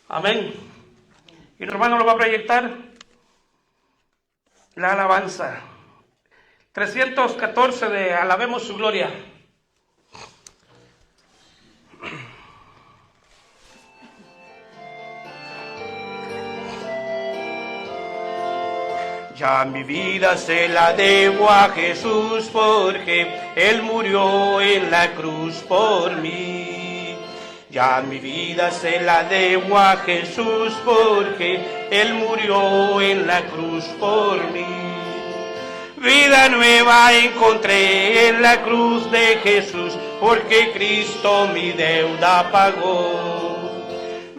Amén. Y nuestro hermano lo va a proyectar la alabanza 314 de Alabemos su gloria. Ya mi vida se la debo a Jesús porque Él murió en la cruz por mí. Ya mi vida se la debo a Jesús porque Él murió en la cruz por mí. Vida nueva encontré en la cruz de Jesús porque Cristo mi deuda pagó.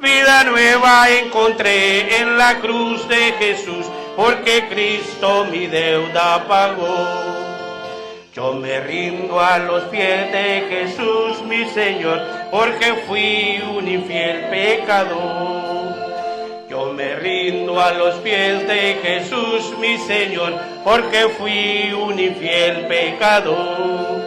Vida nueva encontré en la cruz de Jesús porque Cristo mi deuda pagó. Yo me rindo a los pies de Jesús mi Señor, porque fui un infiel pecador. Yo me rindo a los pies de Jesús mi Señor, porque fui un infiel pecador.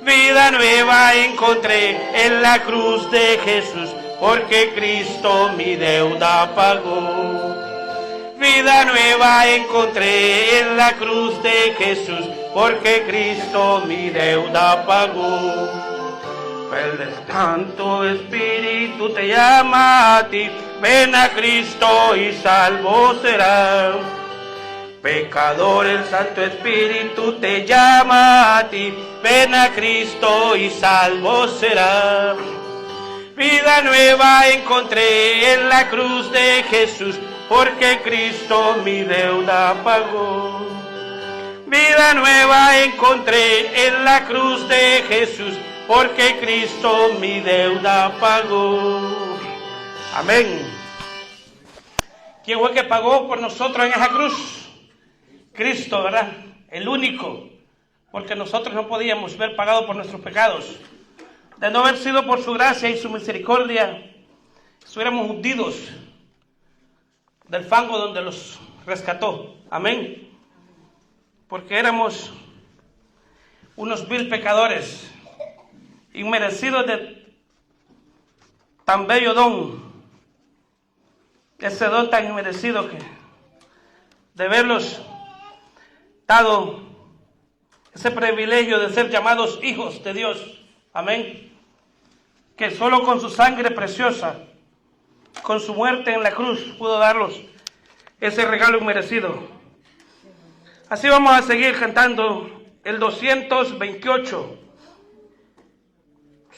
Vida nueva encontré en la cruz de Jesús, porque Cristo mi deuda pagó. Vida nueva encontré en la cruz de Jesús, porque Cristo mi deuda pagó. El Santo Espíritu te llama a ti, ven a Cristo y salvo serás. Pecador, el Santo Espíritu te llama a ti, ven a Cristo y salvo serás. Vida nueva encontré en la cruz de Jesús, porque Cristo mi deuda pagó. Vida nueva encontré en la cruz de Jesús, porque Cristo mi deuda pagó. Amén. ¿Quién fue que pagó por nosotros en esa cruz? Cristo, ¿verdad? El único, porque nosotros no podíamos haber pagado por nuestros pecados. De no haber sido por su gracia y su misericordia, estuviéramos hundidos del fango donde los rescató. Amén. Porque éramos unos vil pecadores, inmerecidos de tan bello don, ese don tan inmerecido que de haberlos dado ese privilegio de ser llamados hijos de Dios. Amén. Que solo con su sangre preciosa, con su muerte en la cruz, pudo darlos ese regalo inmerecido. Así vamos a seguir cantando el 228.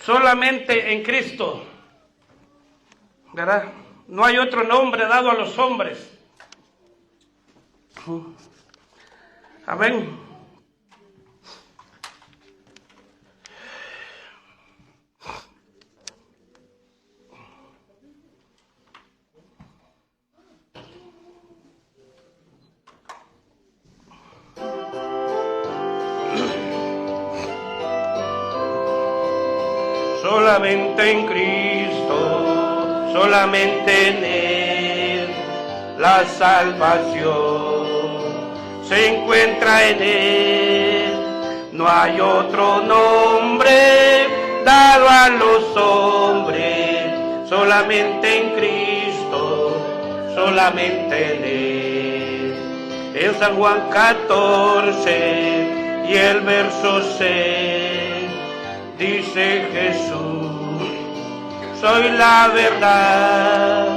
Solamente en Cristo, ¿verdad? No hay otro nombre dado a los hombres. Amén. Solamente en Cristo, solamente en Él, la salvación se encuentra en Él. No hay otro nombre dado a los hombres, solamente en Cristo, solamente en Él. En San Juan 14 y el verso 6. Dice Jesús, soy la verdad,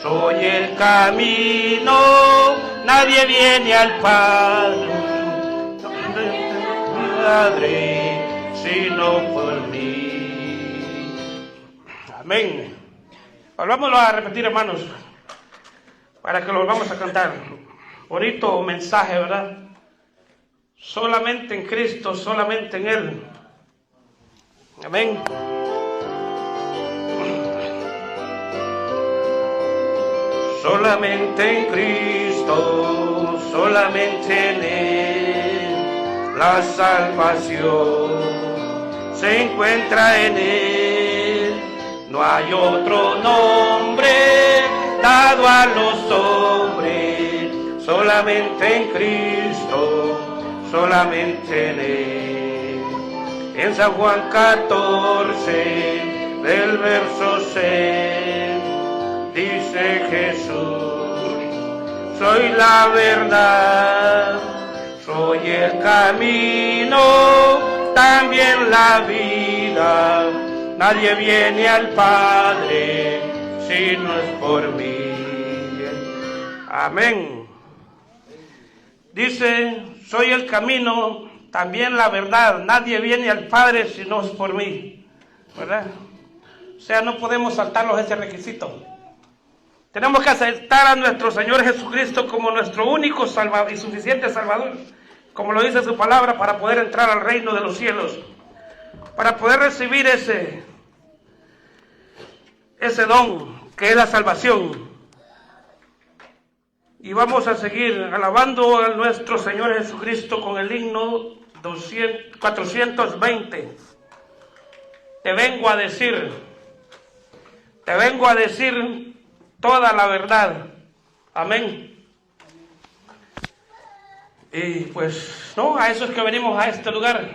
soy el camino, nadie viene al Padre, sino por mí. Amén. Volvámoslo a repetir, hermanos, para que lo volvamos a cantar. Bonito mensaje, ¿verdad? Solamente en Cristo, solamente en Él. Amén. Solamente en Cristo, solamente en Él, la salvación se encuentra en Él. No hay otro nombre dado a los hombres, solamente en Cristo, solamente en Él. En San Juan 14, del verso 6, soy Jesús, soy la verdad, soy el camino, también la vida. Nadie viene al Padre si no es por mí. Amén. Dice, soy el camino, también la verdad. Nadie viene al Padre si no es por mí. ¿Verdad? O sea, no podemos saltarnos ese requisito. Tenemos que aceptar a nuestro Señor Jesucristo como nuestro único salvador y suficiente Salvador, como lo dice su palabra, para poder entrar al reino de los cielos, para poder recibir ese don que es la salvación. Y vamos a seguir alabando a nuestro Señor Jesucristo con el himno 420. Te vengo a decir toda la verdad. Amén. Y pues, no, a eso es que venimos a este lugar,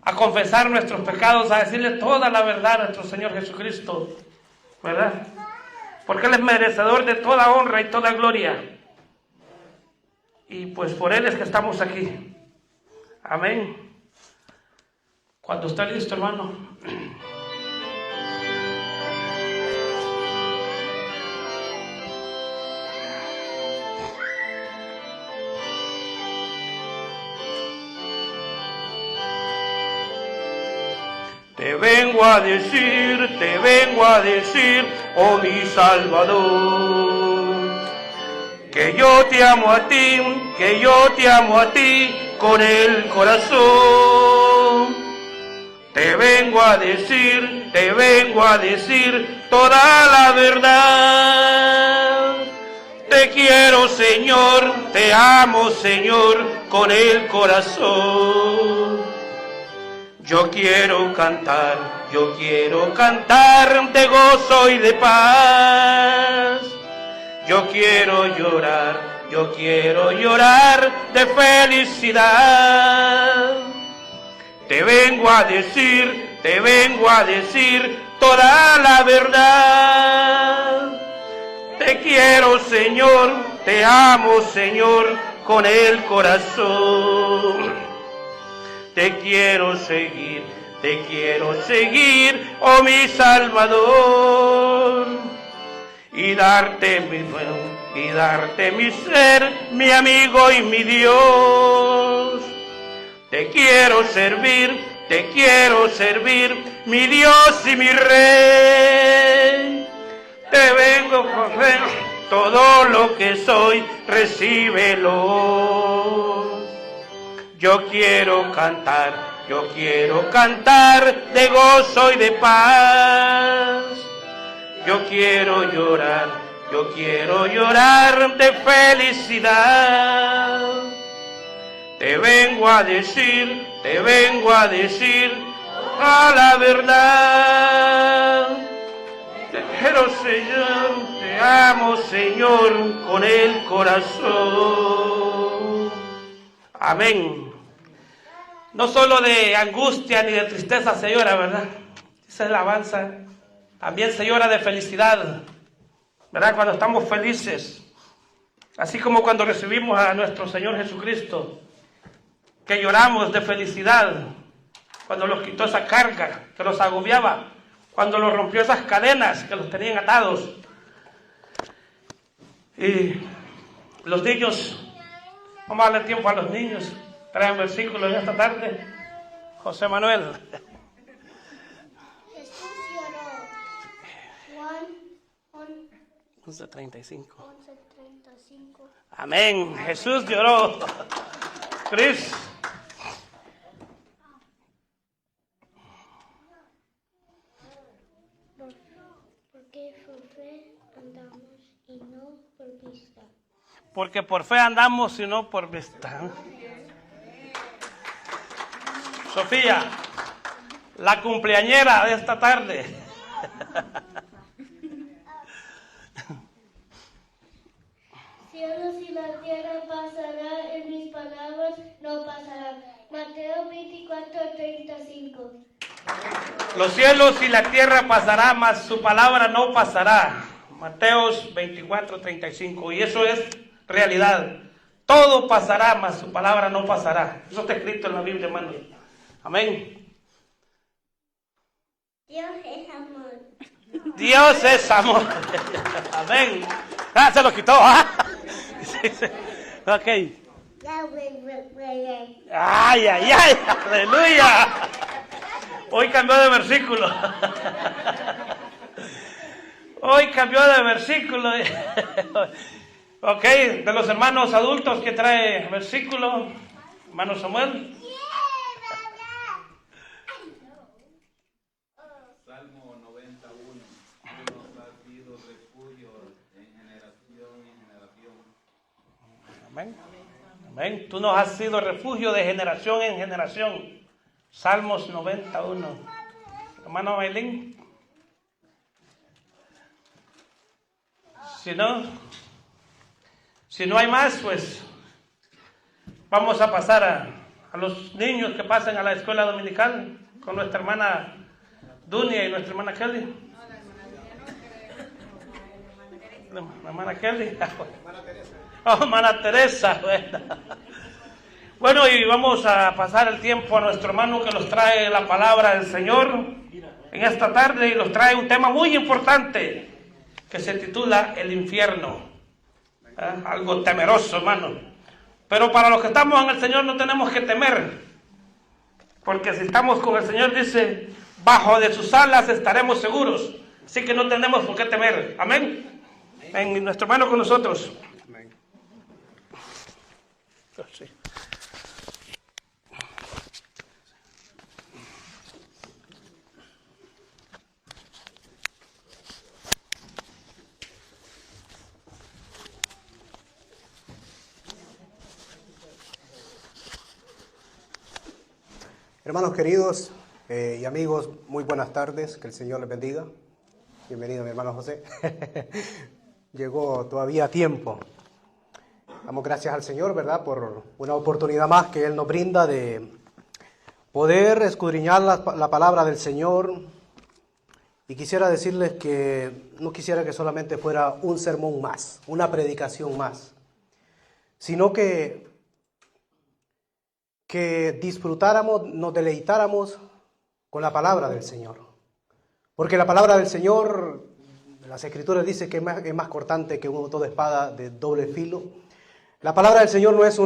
a confesar nuestros pecados, a decirle toda la verdad a nuestro Señor Jesucristo, ¿verdad? Porque Él es merecedor de toda honra y toda gloria. Y pues por Él es que estamos aquí. Amén. Cuando está listo, hermano. Te vengo a decir, oh mi Salvador, que yo te amo a ti, con el corazón. Te vengo a decir toda la verdad. Te quiero, Señor, te amo, Señor, con el corazón. Yo quiero cantar de gozo y de paz. Yo quiero llorar de felicidad. Te vengo a decir toda la verdad. Te quiero, Señor, te amo, Señor, con el corazón. Te quiero seguir, oh mi Salvador, y darte mi ser, mi amigo y mi Dios. Te quiero servir, mi Dios y mi Rey. Te vengo a ofrecer todo lo que soy, recíbelo. Yo quiero cantar de gozo y de paz. Yo quiero llorar de felicidad. Te vengo a decir a la verdad. Te quiero, Señor, te amo, Señor, con el corazón. Amén. No solo de angustia ni de tristeza se llora, ¿verdad? Esa es la alabanza. También se llora de felicidad, ¿verdad? Cuando estamos felices. Así como cuando recibimos a nuestro Señor Jesucristo, que lloramos de felicidad, cuando nos quitó esa carga que nos agobiaba, cuando nos rompió esas cadenas que los tenían atados. Y los niños, vamos a darle tiempo a los niños. Traen versículos en esta tarde. José Manuel. Jesús lloró. Juan 11:35. 11:35. Amén. Jesús lloró. Cris. Porque por fe andamos y no por vista. Porque por fe andamos y no por vista. Sofía, la cumpleañera de esta tarde. Cielos y la tierra pasará, en mis palabras no pasarán. Mateo 24:35. Los cielos y la tierra pasarán, mas su palabra no pasará. Mateos 24:35. Y eso es realidad. Todo pasará, mas su palabra no pasará. Eso está escrito en la Biblia, hermano. Amén. Dios es amor. Dios es amor. Amén. Ah, se lo quitó. ¿Ah? Sí, sí. Ok. Ay, ay, ay. Aleluya. Hoy cambió de versículo. Hoy cambió de versículo. Ok, de los hermanos adultos que trae versículo. Hermano Samuel. Salmo 91. Tú nos has sido refugio en generación en generación. Amén. Amén. Tú nos has sido refugio de generación en generación. Salmos 91. Hermano Bailín. Si no hay más, pues vamos a pasar a los niños que pasen a la escuela dominical con nuestra hermana Dunia y nuestra hermana Kelly. La hermana Kelly. Oh, hermana Teresa. Bueno, y vamos a pasar el tiempo a nuestro hermano que nos trae la palabra del Señor en esta tarde y nos trae un tema muy importante que se titula el infierno. Algo temeroso, hermano. Pero para los que estamos en el Señor no tenemos que temer, porque si estamos con el Señor, dice, bajo de sus alas estaremos seguros. Así que no tenemos por qué temer. Amén. En nuestro hermano con nosotros. Amén. Sí. Hermanos queridos y amigos, muy buenas tardes, que el Señor les bendiga. Bienvenido mi hermano José. Llegó todavía a tiempo. Damos gracias al Señor, ¿verdad?, por una oportunidad más que Él nos brinda de poder escudriñar la palabra del Señor. Y quisiera decirles que no quisiera que solamente fuera un sermón más, una predicación más, sino que disfrutáramos, nos deleitáramos con la palabra del Señor. Porque la palabra del Señor, las Escrituras dicen que es más cortante que toda espada de doble filo. La palabra del Señor no es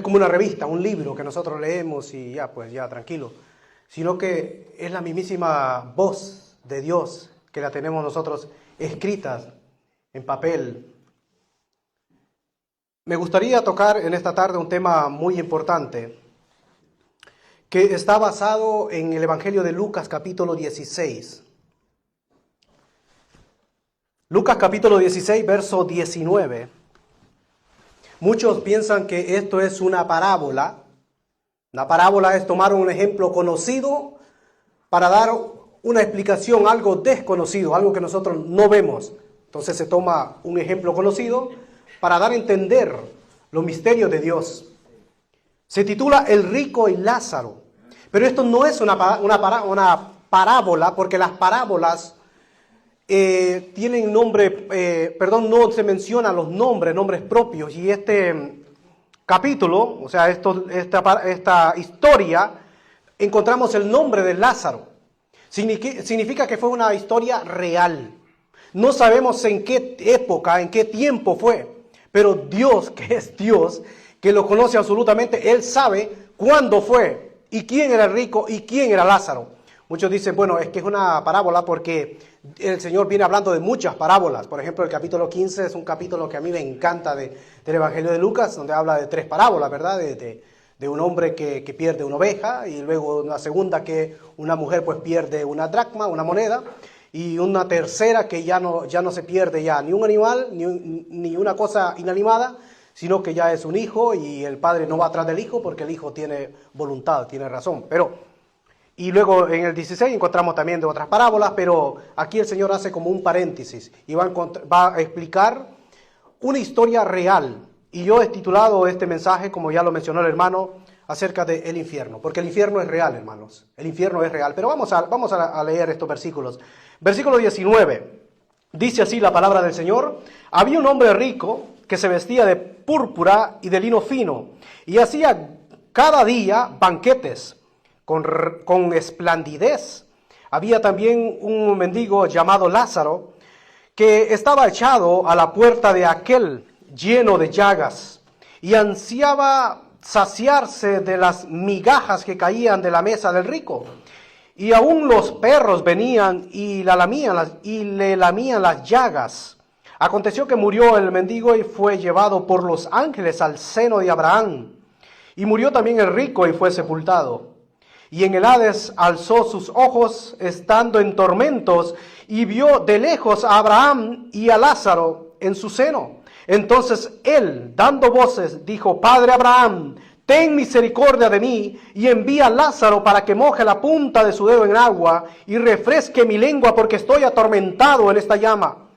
como una revista, un libro que nosotros leemos y ya, pues ya tranquilo, sino que es la mismísima voz de Dios que la tenemos nosotros escritas en papel. Me gustaría tocar en esta tarde un tema muy importante que está basado en el Evangelio de Lucas capítulo 16. Lucas capítulo 16, verso 19. Muchos piensan que esto es una parábola. Una parábola es tomar un ejemplo conocido para dar una explicación, algo desconocido, algo que nosotros no vemos. Entonces se toma un ejemplo conocido para dar a entender los misterios de Dios. Se titula El rico y Lázaro. Pero esto no es una parábola, porque las parábolas tienen nombre, no se mencionan los nombres propios. Y este capítulo, o sea, esta historia, encontramos el nombre de Lázaro. Significa que fue una historia real. No sabemos en qué época, en qué tiempo fue. Pero Dios, que es Dios, que lo conoce absolutamente, Él sabe cuándo fue y quién era el rico y quién era Lázaro. Muchos dicen, bueno, es que es una parábola porque el Señor viene hablando de muchas parábolas. Por ejemplo, el capítulo 15 es un capítulo que a mí me encanta del Evangelio de Lucas, donde habla de 3 parábolas, ¿verdad? De un hombre que pierde una oveja, y luego una segunda que una mujer pues pierde una dracma, una moneda, y una tercera que ya no se pierde ya ni un animal, ni una cosa inanimada, sino que ya es un hijo y el padre no va atrás del hijo porque el hijo tiene voluntad, tiene razón. Y luego en el 16 encontramos también de otras parábolas, pero aquí el Señor hace como un paréntesis y va a explicar una historia real. Y yo he titulado este mensaje, como ya lo mencionó el hermano, acerca del infierno, porque el infierno es real, hermanos. El infierno es real. Pero vamos a leer estos versículos. Versículo 19. Dice así la palabra del Señor: había un hombre rico que se vestía de púrpura y de lino fino, y hacía cada día banquetes con esplendidez. Había también un mendigo llamado Lázaro, que estaba echado a la puerta de aquel, lleno de llagas, y ansiaba saciarse de las migajas que caían de la mesa del rico. Y aún los perros venían y le lamían las llagas. Aconteció que murió el mendigo y fue llevado por los ángeles al seno de Abraham. Y murió también el rico y fue sepultado. Y en el Hades alzó sus ojos, estando en tormentos, y vio de lejos a Abraham y a Lázaro en su seno. Entonces él, dando voces, dijo: Padre Abraham, ten misericordia de mí, y envía a Lázaro para que moje la punta de su dedo en agua, y refresque mi lengua, porque estoy atormentado en esta llama.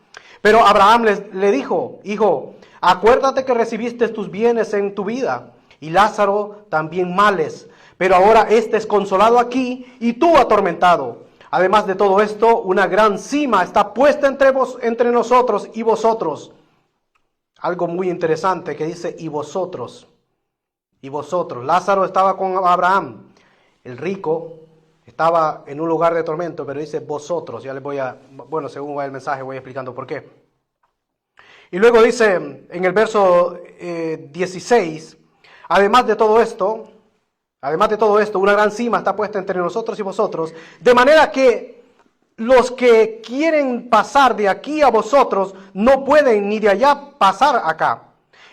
Pero Abraham le dijo: Hijo, acuérdate que recibiste tus bienes en tu vida, y Lázaro también males, pero ahora éste es consolado aquí, y tú atormentado. Además de todo esto, una gran cima está puesta entre nosotros y vosotros. Algo muy interesante que dice: y vosotros. Y vosotros. Lázaro estaba con Abraham. El rico estaba en un lugar de tormento, pero dice vosotros. Ya les según va el mensaje, voy explicando por qué. Y luego dice en el verso 16, además de todo esto, una gran cima está puesta entre nosotros y vosotros, de manera que los que quieren pasar de aquí a vosotros no pueden ni de allá pasar acá.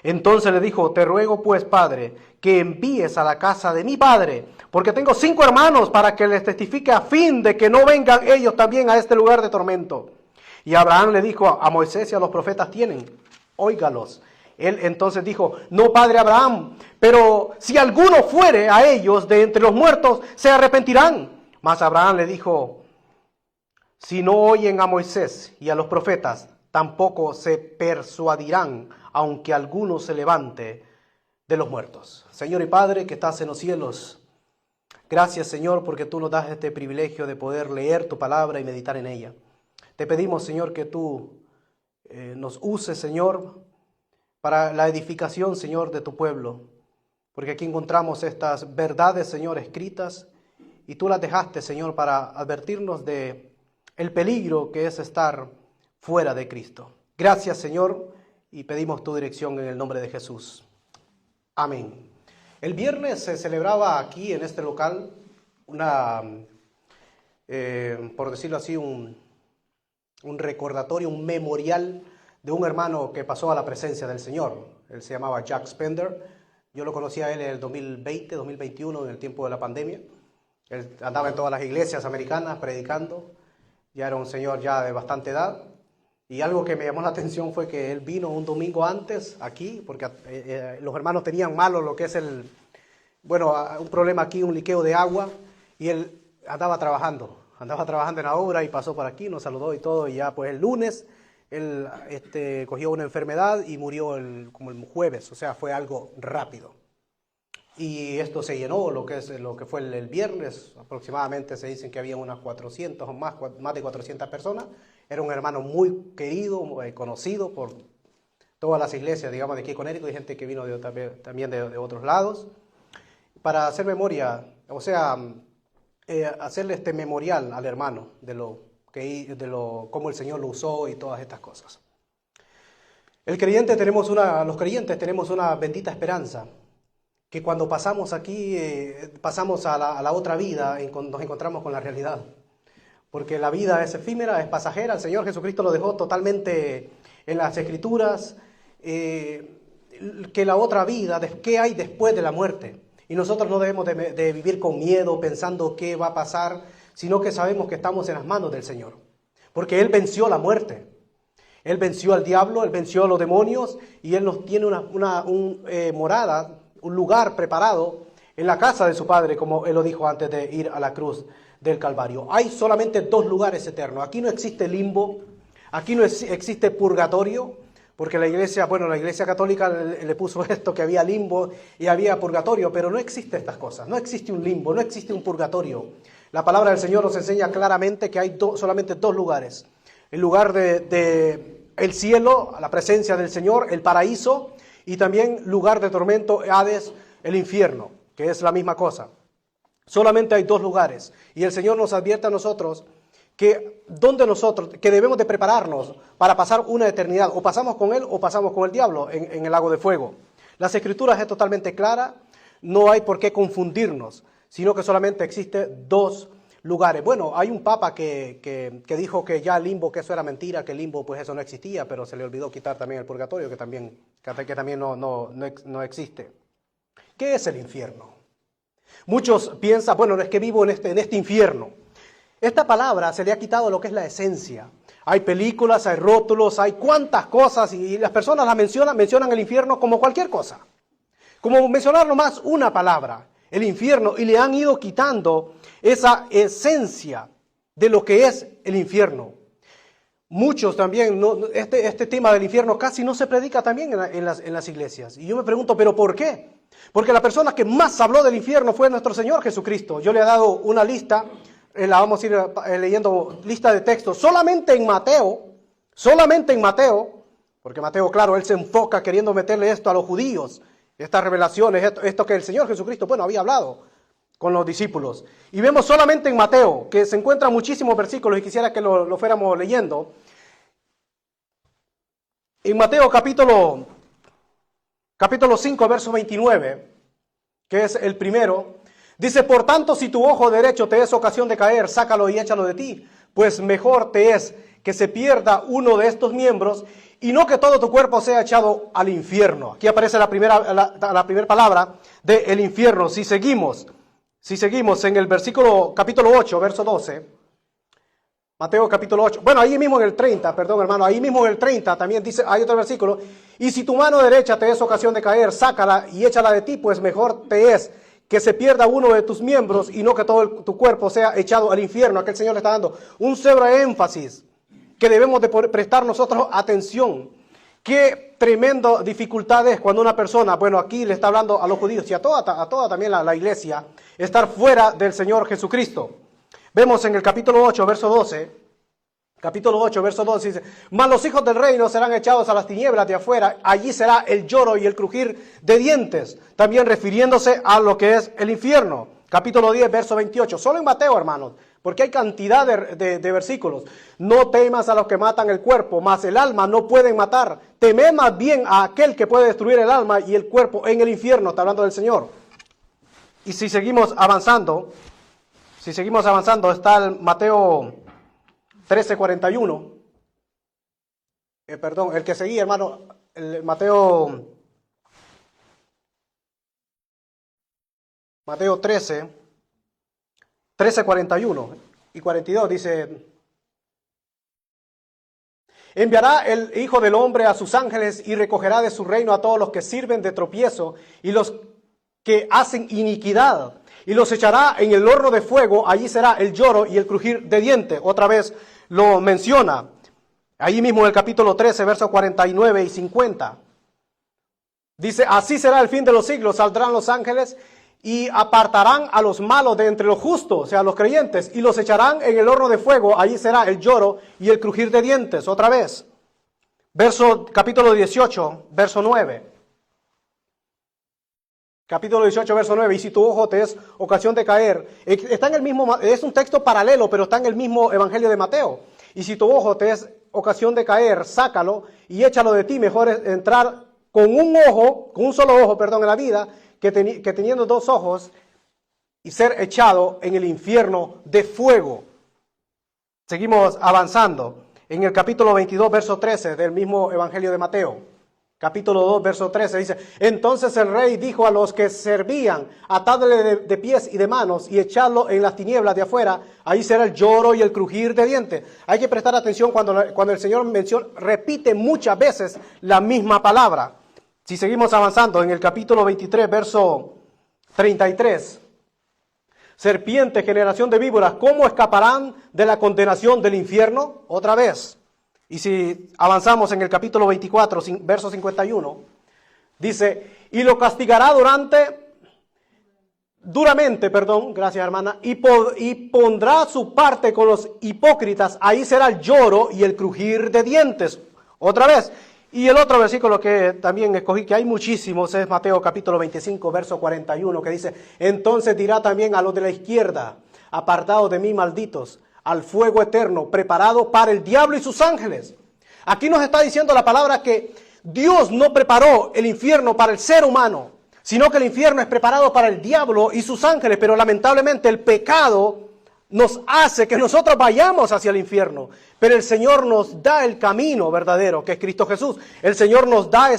Entonces le dijo: te ruego pues, Padre, que envíes a la casa de mi padre, porque tengo 5 hermanos, para que les testifique, a fin de que no vengan ellos también a este lugar de tormento. Y Abraham le dijo: a Moisés y a los profetas tienen, óigalos. Él entonces dijo: no, Padre Abraham, pero si alguno fuere a ellos de entre los muertos, se arrepentirán. Mas Abraham le dijo: si no oyen a Moisés y a los profetas, tampoco se persuadirán, aunque alguno se levante de los muertos. Señor y Padre que estás en los cielos, gracias, Señor, porque tú nos das este privilegio de poder leer tu palabra y meditar en ella. Te pedimos, Señor, que tú nos uses, Señor, para la edificación, Señor, de tu pueblo, porque aquí encontramos estas verdades, Señor, escritas, y tú las dejaste, Señor, para advertirnos de el peligro que es estar fuera de Cristo. Gracias, Señor, y pedimos tu dirección en el nombre de Jesús. Amén. El viernes se celebraba aquí en este local por decirlo así, un recordatorio, un memorial de un hermano que pasó a la presencia del Señor. Él se llamaba Jack Spender. Yo lo conocí a él en el 2020, 2021, en el tiempo de la pandemia. Él andaba en todas las iglesias americanas predicando. Ya era un señor ya de bastante edad. Y algo que me llamó la atención fue que él vino un domingo antes aquí, porque los hermanos tenían malo lo que es un problema aquí, un liqueo de agua, y él andaba trabajando en la obra y pasó por aquí, nos saludó y todo, y ya pues el lunes él cogió una enfermedad y murió como el jueves, o sea, fue algo rápido. Y esto se llenó, lo que fue el viernes, aproximadamente se dicen que había unas 400 o más de 400 personas. Era un hermano muy querido, muy conocido por todas las iglesias, digamos, de aquí con Connecticut, y gente que vino también de otros lados, para hacer memoria, o sea, hacerle este memorial al hermano cómo el Señor lo usó y todas estas cosas. Los creyentes tenemos una bendita esperanza, que cuando pasamos aquí, pasamos a la otra vida, nos encontramos con la realidad. Porque la vida es efímera, es pasajera. El Señor Jesucristo lo dejó totalmente en las Escrituras, que la otra vida, ¿qué hay después de la muerte? Y nosotros no debemos de vivir con miedo, pensando qué va a pasar, sino que sabemos que estamos en las manos del Señor. Porque Él venció la muerte. Él venció al diablo, Él venció a los demonios, y Él nos tiene una morada, un lugar preparado en la casa de su Padre, como Él lo dijo antes de ir a la cruz del Calvario. Hay solamente 2 lugares eternos. Aquí no existe limbo, aquí no existe purgatorio, porque la iglesia católica le puso esto, que había limbo y había purgatorio, pero no existe estas cosas. No existe un limbo, no existe un purgatorio. La palabra del Señor nos enseña claramente que hay solamente 2 lugares. el lugar de el cielo, la presencia del Señor, el paraíso, y también lugar de tormento, Hades, el infierno, que es la misma cosa. Solamente hay dos lugares, y el Señor nos advierte a nosotros que debemos de prepararnos para pasar una eternidad, o pasamos con Él o pasamos con el diablo en el lago de fuego. Las Escrituras es totalmente clara, no hay por qué confundirnos, sino que solamente existen dos lugares. Bueno, hay un papa que dijo que ya el limbo, que eso era mentira, que el limbo pues eso no existía, pero se le olvidó quitar también el purgatorio, que también no existe. ¿Qué es el infierno? Muchos piensan, bueno, es que vivo en este infierno. Esta palabra se le ha quitado lo que es la esencia. Hay películas, hay rótulos, hay cuantas cosas, y las personas las mencionan el infierno como cualquier cosa. Como mencionar nomás una palabra, el infierno, y le han ido quitando esa esencia de lo que es el infierno. Muchos también, este tema del infierno casi no se predica también en las iglesias. Y yo me pregunto, ¿pero por qué? Porque la persona que más habló del infierno fue nuestro Señor Jesucristo. Yo le he dado una lista, la vamos a ir leyendo, lista de textos, solamente en Mateo, porque Mateo, claro, él se enfoca queriendo meterle esto a los judíos, estas revelaciones, esto que el Señor Jesucristo, bueno, había hablado con los discípulos. Y vemos solamente en Mateo, que se encuentran muchísimos versículos, y quisiera que lo fuéramos leyendo. En Mateo capítulo 5, verso 29, que es el primero, dice: por tanto, si tu ojo derecho te es ocasión de caer, sácalo y échalo de ti, pues mejor te es que se pierda uno de estos miembros, y no que todo tu cuerpo sea echado al infierno. Aquí aparece la primera palabra de el infierno. Si seguimos en el capítulo 8, verso 12, Mateo capítulo 8, bueno, ahí mismo en el 30, perdón hermano, ahí mismo en el 30 también dice, hay otro versículo: y si tu mano derecha te es ocasión de caer, sácala y échala de ti, pues mejor te es que se pierda uno de tus miembros y no que todo tu cuerpo sea echado al infierno. Aquel Señor le está dando un severo énfasis que debemos de prestar nosotros atención. Qué tremenda dificultad es cuando una persona, bueno, aquí le está hablando a los judíos y a toda también la iglesia, estar fuera del Señor Jesucristo. Vemos en el capítulo 8, verso 12, dice: mas los hijos del reino serán echados a las tinieblas de afuera, allí será el lloro y el crujir de dientes, también refiriéndose a lo que es el infierno. Capítulo 10, verso 28, solo en Mateo, hermanos, porque hay cantidad de versículos. No temas a los que matan el cuerpo, mas el alma no pueden matar. Temed más bien a aquel que puede destruir el alma y el cuerpo en el infierno. Está hablando del Señor. Y si seguimos avanzando, está el Mateo 13:41. El que seguía, hermano, el Mateo 13:41 y 42 dice: enviará el Hijo del Hombre a sus ángeles y recogerá de su reino a todos los que sirven de tropiezo y los que hacen iniquidad, y los echará en el horno de fuego. Allí será el lloro y el crujir de dientes. Otra vez lo menciona, allí mismo en el capítulo 13, versos 49 y 50. Dice: así será el fin de los siglos, saldrán los ángeles y apartarán a los malos de entre los justos, o sea, los creyentes, y los echarán en el horno de fuego. Allí será el lloro y el crujir de dientes. Otra vez, capítulo 18, verso 9. Capítulo 18, verso 9, y si tu ojo te es ocasión de caer, está en el mismo, es un texto paralelo, pero está en el mismo evangelio de Mateo. Y si tu ojo te es ocasión de caer, sácalo y échalo de ti. Mejor es entrar con un solo ojo, en la vida, que teniendo dos ojos y ser echado en el infierno de fuego. Seguimos avanzando en el capítulo 22, verso 13 del mismo evangelio de Mateo. Capítulo 2, verso 13 dice: entonces el rey dijo a los que servían: atadle de pies y de manos y echadlo en las tinieblas de afuera, ahí será el lloro y el crujir de dientes. Hay que prestar atención cuando el Señor repite muchas veces la misma palabra. Si seguimos avanzando en el capítulo 23, verso 33, serpiente, generación de víboras, ¿cómo escaparán de la condenación del infierno? Otra vez. Y si avanzamos en el capítulo 24, verso 51, dice: y lo castigará durante duramente, gracias hermana, y pondrá su parte con los hipócritas, ahí será el lloro y el crujir de dientes. Otra vez. Y el otro versículo que también escogí, que hay muchísimos, es Mateo capítulo 25, verso 41, que dice, entonces dirá también a los de la izquierda, apartados de mí, malditos, al fuego eterno, preparado para el diablo y sus ángeles. Aquí nos está diciendo la palabra que Dios no preparó el infierno para el ser humano, sino que el infierno es preparado para el diablo y sus ángeles, pero lamentablemente el pecado nos hace que nosotros vayamos hacia el infierno, pero el Señor nos da el camino verdadero, que es Cristo Jesús. El Señor nos da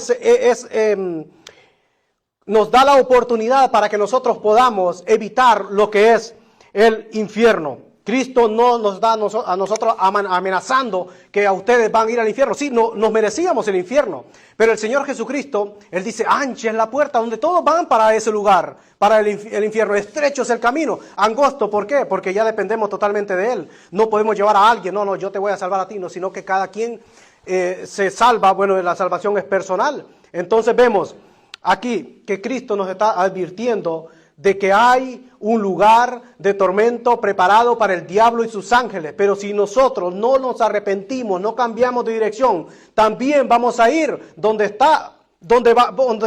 nos da la oportunidad para que nosotros podamos evitar lo que es el infierno. Cristo no nos da a nosotros amenazando que a ustedes van a ir al infierno. Sí, no, nos merecíamos el infierno, pero el Señor Jesucristo, Él dice, ancha es la puerta donde todos van para ese lugar, para el infierno. Estrecho es el camino, angosto, ¿por qué? Porque ya dependemos totalmente de Él. No podemos llevar a alguien, no, yo te voy a salvar a ti, no, sino que cada quien se salva. Bueno, la salvación es personal. Entonces vemos aquí que Cristo nos está advirtiendo de que hay un lugar de tormento preparado para el diablo y sus ángeles, pero si nosotros no nos arrepentimos, no cambiamos de dirección, también vamos a ir donde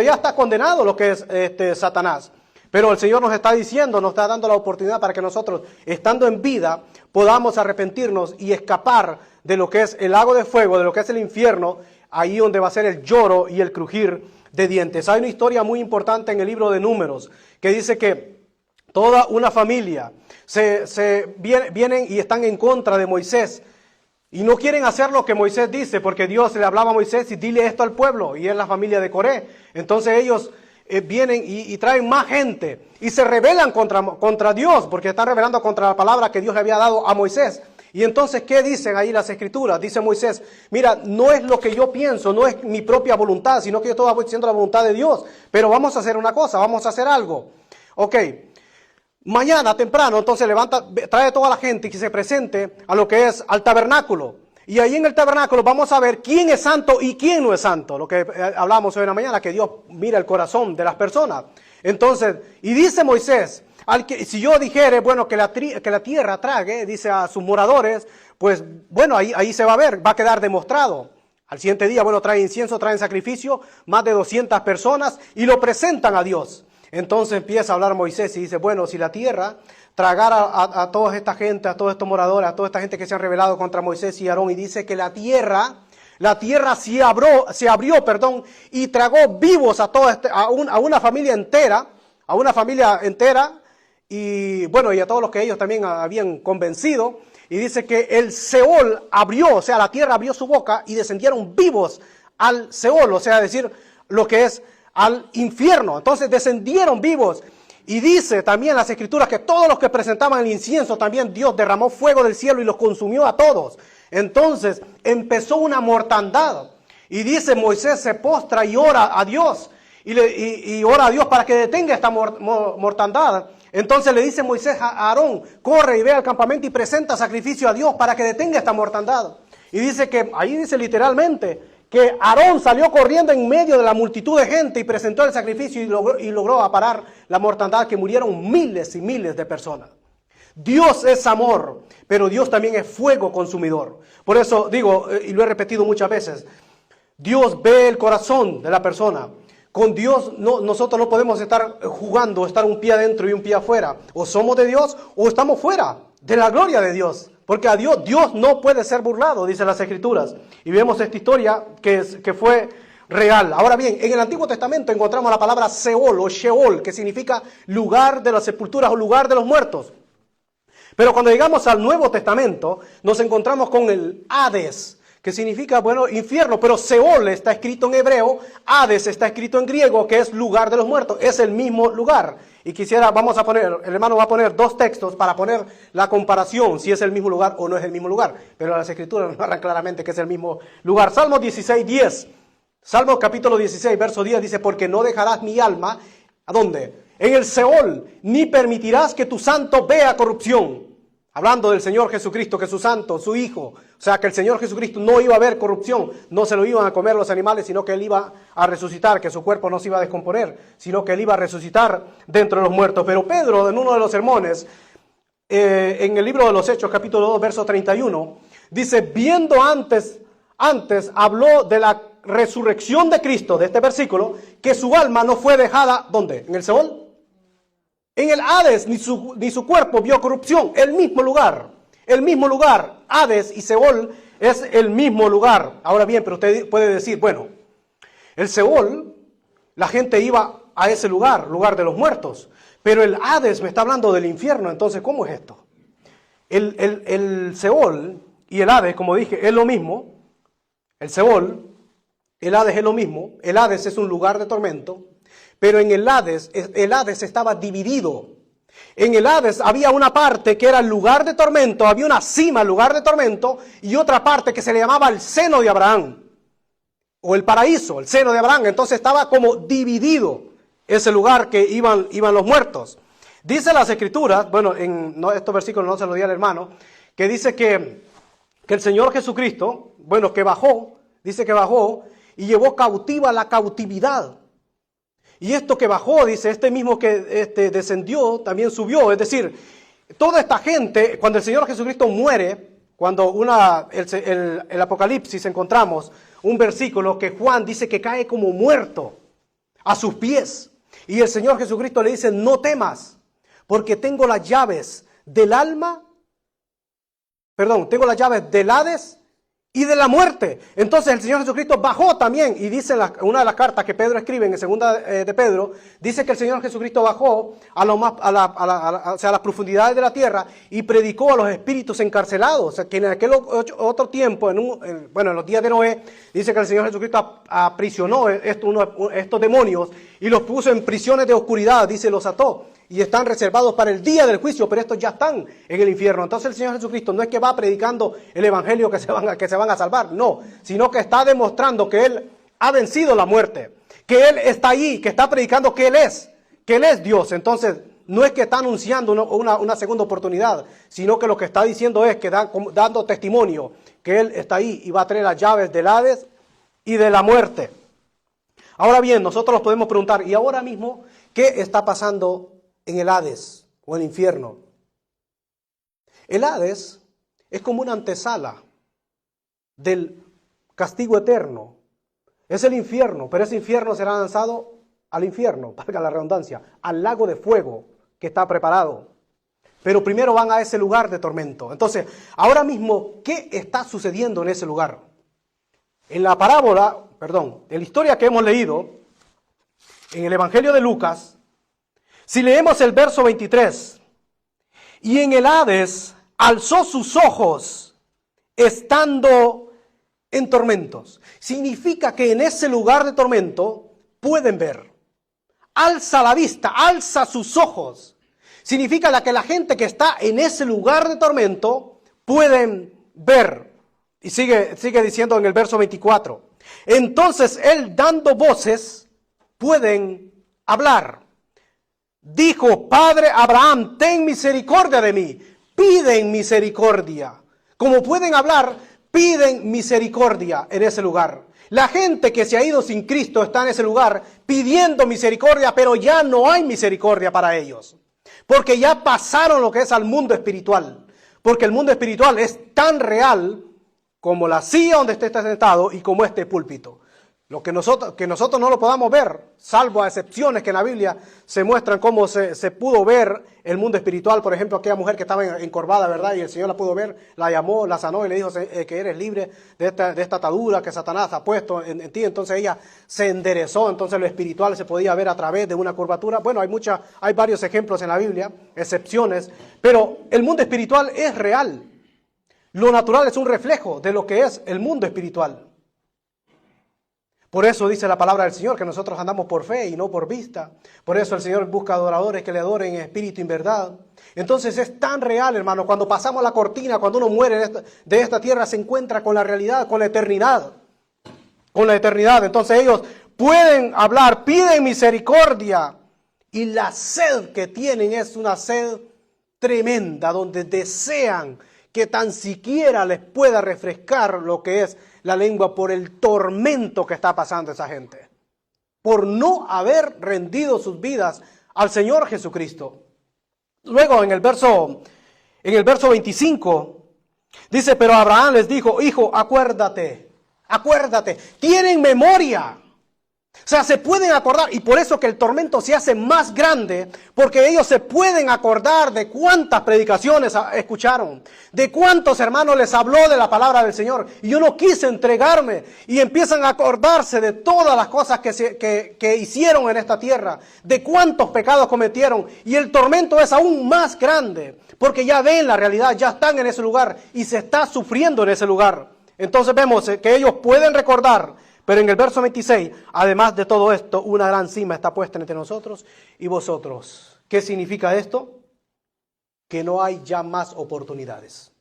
ya está condenado lo que es Satanás. Pero el Señor nos está diciendo, nos está dando la oportunidad para que nosotros, estando en vida, podamos arrepentirnos y escapar de lo que es el lago de fuego, de lo que es el infierno, ahí donde va a ser el lloro y el crujir de dientes. Hay una historia muy importante en el libro de Números que dice que toda una familia vienen y están en contra de Moisés y no quieren hacer lo que Moisés dice, porque Dios le hablaba a Moisés y dile esto al pueblo, y es la familia de Coré. Entonces ellos vienen y traen más gente y se rebelan contra Dios, porque están rebelando contra la palabra que Dios le había dado a Moisés. Y entonces, ¿qué dicen ahí las escrituras? Dice Moisés, mira, no es lo que yo pienso, no es mi propia voluntad, sino que yo estoy haciendo la voluntad de Dios. Pero vamos a hacer una cosa, vamos a hacer algo. Ok, mañana temprano, entonces trae toda la gente y que se presente a lo que es al tabernáculo. Y ahí en el tabernáculo vamos a ver quién es santo y quién no es santo. Lo que hablamos hoy en la mañana, que Dios mira el corazón de las personas. Entonces, y dice Moisés, si yo dijere, bueno, que la tierra trague, dice a sus moradores, pues bueno, ahí se va a ver, va a quedar demostrado. Al siguiente día, bueno, traen incienso, traen sacrificio, más de 200 personas, y lo presentan a Dios. Entonces empieza a hablar Moisés y dice, bueno, si la tierra tragara a toda esta gente, a todos estos moradores, a toda esta gente que se han rebelado contra Moisés y Aarón, y dice que la tierra se abrió, y tragó vivos a una familia entera, y bueno, y a todos los que ellos también habían convencido, y dice que el Seol abrió, o sea, la tierra abrió su boca y descendieron vivos al Seol, o sea, decir lo que es al infierno. Entonces descendieron vivos, y dice también las escrituras que todos los que presentaban el incienso, también Dios derramó fuego del cielo y los consumió a todos. Entonces empezó una mortandad, y dice Moisés se postra y ora a Dios, y ora a Dios para que detenga esta mortandad. Entonces le dice Moisés a Aarón, corre y ve al campamento y presenta sacrificio a Dios para que detenga esta mortandad. Y dice que, ahí dice literalmente, que Aarón salió corriendo en medio de la multitud de gente y presentó el sacrificio y logró parar la mortandad, que murieron miles y miles de personas. Dios es amor, pero Dios también es fuego consumidor. Por eso digo, y lo he repetido muchas veces, Dios ve el corazón de la persona. Con Dios nosotros no podemos estar jugando, estar un pie adentro y un pie afuera. O somos de Dios o estamos fuera de la gloria de Dios. Porque a Dios no puede ser burlado, dicen las Escrituras. Y vemos esta historia que fue real. Ahora bien, en el Antiguo Testamento encontramos la palabra Seol o Sheol, que significa lugar de las sepulturas o lugar de los muertos. Pero cuando llegamos al Nuevo Testamento, nos encontramos con el Hades, que significa, bueno, infierno, pero Seol está escrito en hebreo, Hades está escrito en griego, que es lugar de los muertos, es el mismo lugar. Y el hermano va a poner dos textos para poner la comparación, si es el mismo lugar o no es el mismo lugar, pero las Escrituras nos narran claramente que es el mismo lugar. Salmo 16:10, Salmo capítulo 16, verso 10, dice, porque no dejarás mi alma, ¿a dónde? En el Seol, ni permitirás que tu santo vea corrupción. hablando del Señor Jesucristo, que es su santo, su Hijo. O sea, que el Señor Jesucristo no iba a haber corrupción, no se lo iban a comer los animales, sino que Él iba a resucitar, que su cuerpo no se iba a descomponer, sino que Él iba a resucitar dentro de los muertos. Pero Pedro, en uno de los sermones, en el libro de los Hechos, capítulo 2, verso 31, dice, viendo antes habló de la resurrección de Cristo, de este versículo, que su alma no fue dejada, ¿dónde? ¿En el Seol? En el Hades, ni su cuerpo vio corrupción, el mismo lugar, Hades y Seol es el mismo lugar. Ahora bien, pero usted puede decir, bueno, el Seol, la gente iba a ese lugar de los muertos, pero el Hades me está hablando del infierno, entonces, ¿cómo es esto? El Seol y el Hades, como dije, es lo mismo. El Seol, el Hades es lo mismo. El Hades es un lugar de tormento, pero en el Hades estaba dividido. En el Hades había una parte que era el lugar de tormento, había una cima, el lugar de tormento, y otra parte que se le llamaba el seno de Abraham, o el paraíso, el seno de Abraham. Entonces estaba como dividido ese lugar que iban los muertos. Dice las Escrituras, bueno, estos versículos no se los di al hermano, que dice que el Señor Jesucristo, bueno, que bajó, dice que bajó y llevó cautiva la cautividad. Y esto que bajó, dice, este mismo que descendió, también subió. Es decir, toda esta gente, cuando el Señor Jesucristo muere, cuando el Apocalipsis encontramos un versículo que Juan dice que cae como muerto a sus pies. Y el Señor Jesucristo le dice, no temas, porque tengo las llaves del Hades y de la muerte. Entonces el Señor Jesucristo bajó también, y dice una de las cartas que Pedro escribe en segunda de Pedro, dice que el Señor Jesucristo bajó a las profundidades de la tierra y predicó a los espíritus encarcelados. O sea, que en aquel otro tiempo, en los días de Noé, dice que el Señor Jesucristo aprisionó estos demonios y los puso en prisiones de oscuridad, dice, los ató. Y están reservados para el día del juicio, pero estos ya están en el infierno. Entonces el Señor Jesucristo no es que va predicando el evangelio que se van a salvar, no, sino que está demostrando que Él ha vencido la muerte, que Él está ahí, que está predicando que Él es Dios. Entonces no es que está anunciando una segunda oportunidad, sino que lo que está diciendo es que dando testimonio que Él está ahí y va a traer las llaves del Hades y de la muerte. Ahora bien, nosotros nos podemos preguntar, ¿y ahora mismo qué está pasando en el Hades o el infierno? El Hades es como una antesala del castigo eterno. Es el infierno, pero ese infierno será lanzado al infierno, valga la redundancia, al lago de fuego que está preparado. Pero primero van a ese lugar de tormento. Entonces, ahora mismo, ¿qué está sucediendo en ese lugar? En la en la historia que hemos leído, en el Evangelio de Lucas, si leemos el verso 23, y en el Hades alzó sus ojos estando en tormentos. Significa que en ese lugar de tormento pueden ver. Alza la vista, alza sus ojos. Significa que la gente que está en ese lugar de tormento pueden ver. Y sigue diciendo en el verso 24. Entonces él dando voces pueden hablar. Dijo, Padre Abraham, ten misericordia de mí. Piden misericordia. Como pueden hablar, piden misericordia en ese lugar. La gente que se ha ido sin Cristo está en ese lugar pidiendo misericordia, pero ya no hay misericordia para ellos. Porque ya pasaron lo que es al mundo espiritual. Porque el mundo espiritual es tan real como la silla donde usted está sentado y como este púlpito. Lo que nosotros no lo podamos ver, salvo a excepciones que en la Biblia se muestran cómo se pudo ver el mundo espiritual. Por ejemplo, aquella mujer que estaba encorvada, ¿verdad? Y el Señor la pudo ver, la llamó, la sanó y le dijo que eres libre de esta atadura que Satanás ha puesto en ti. Entonces ella se enderezó, entonces lo espiritual se podía ver a través de una curvatura. Bueno, hay varios ejemplos en la Biblia, excepciones, pero el mundo espiritual es real. Lo natural es un reflejo de lo que es el mundo espiritual. Por eso dice la palabra del Señor que nosotros andamos por fe y no por vista. Por eso el Señor busca adoradores que le adoren en espíritu y en verdad. Entonces es tan real, hermano. Cuando pasamos la cortina, cuando uno muere de esta tierra, se encuentra con la realidad, con la eternidad. Con la eternidad. Entonces ellos pueden hablar, piden misericordia. Y la sed que tienen es una sed tremenda, donde desean que tan siquiera les pueda refrescar lo que es la lengua por el tormento que está pasando esa gente, por no haber rendido sus vidas al Señor Jesucristo. Luego en el verso 25 dice, pero Abraham les dijo, hijo, acuérdate, tienen memoria. O sea, se pueden acordar, y por eso que el tormento se hace más grande, porque ellos se pueden acordar de cuántas predicaciones escucharon, de cuántos hermanos les habló de la palabra del Señor, y yo no quise entregarme, y empiezan a acordarse de todas las cosas que hicieron en esta tierra, de cuántos pecados cometieron, y el tormento es aún más grande, porque ya ven la realidad, ya están en ese lugar, y se está sufriendo en ese lugar. Entonces vemos que ellos pueden recordar. Pero en el verso 26, además de todo esto, una gran cima está puesta entre nosotros y vosotros. ¿Qué significa esto? Que no hay ya más oportunidades.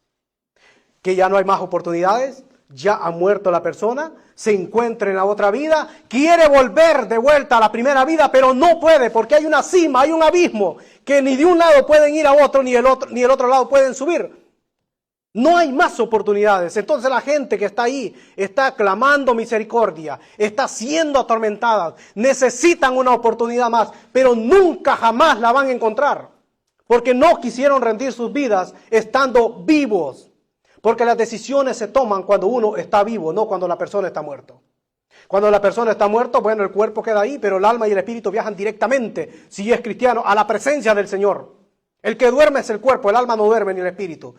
Que ya no hay más oportunidades, ya ha muerto la persona, se encuentra en la otra vida, quiere volver de vuelta a la primera vida, pero no puede porque hay una cima, hay un abismo, que ni de un lado pueden ir a otro, ni el otro lado pueden subir. No hay más oportunidades. Entonces la gente que está ahí está clamando misericordia, está siendo atormentada, necesitan una oportunidad más, pero nunca jamás la van a encontrar, porque no quisieron rendir sus vidas estando vivos, porque las decisiones se toman cuando uno está vivo, no cuando la persona está muerta. Cuando la persona está muerta, bueno, el cuerpo queda ahí, pero el alma y el espíritu viajan directamente, si es cristiano, a la presencia del Señor. El que duerme es el cuerpo, el alma no duerme ni el espíritu.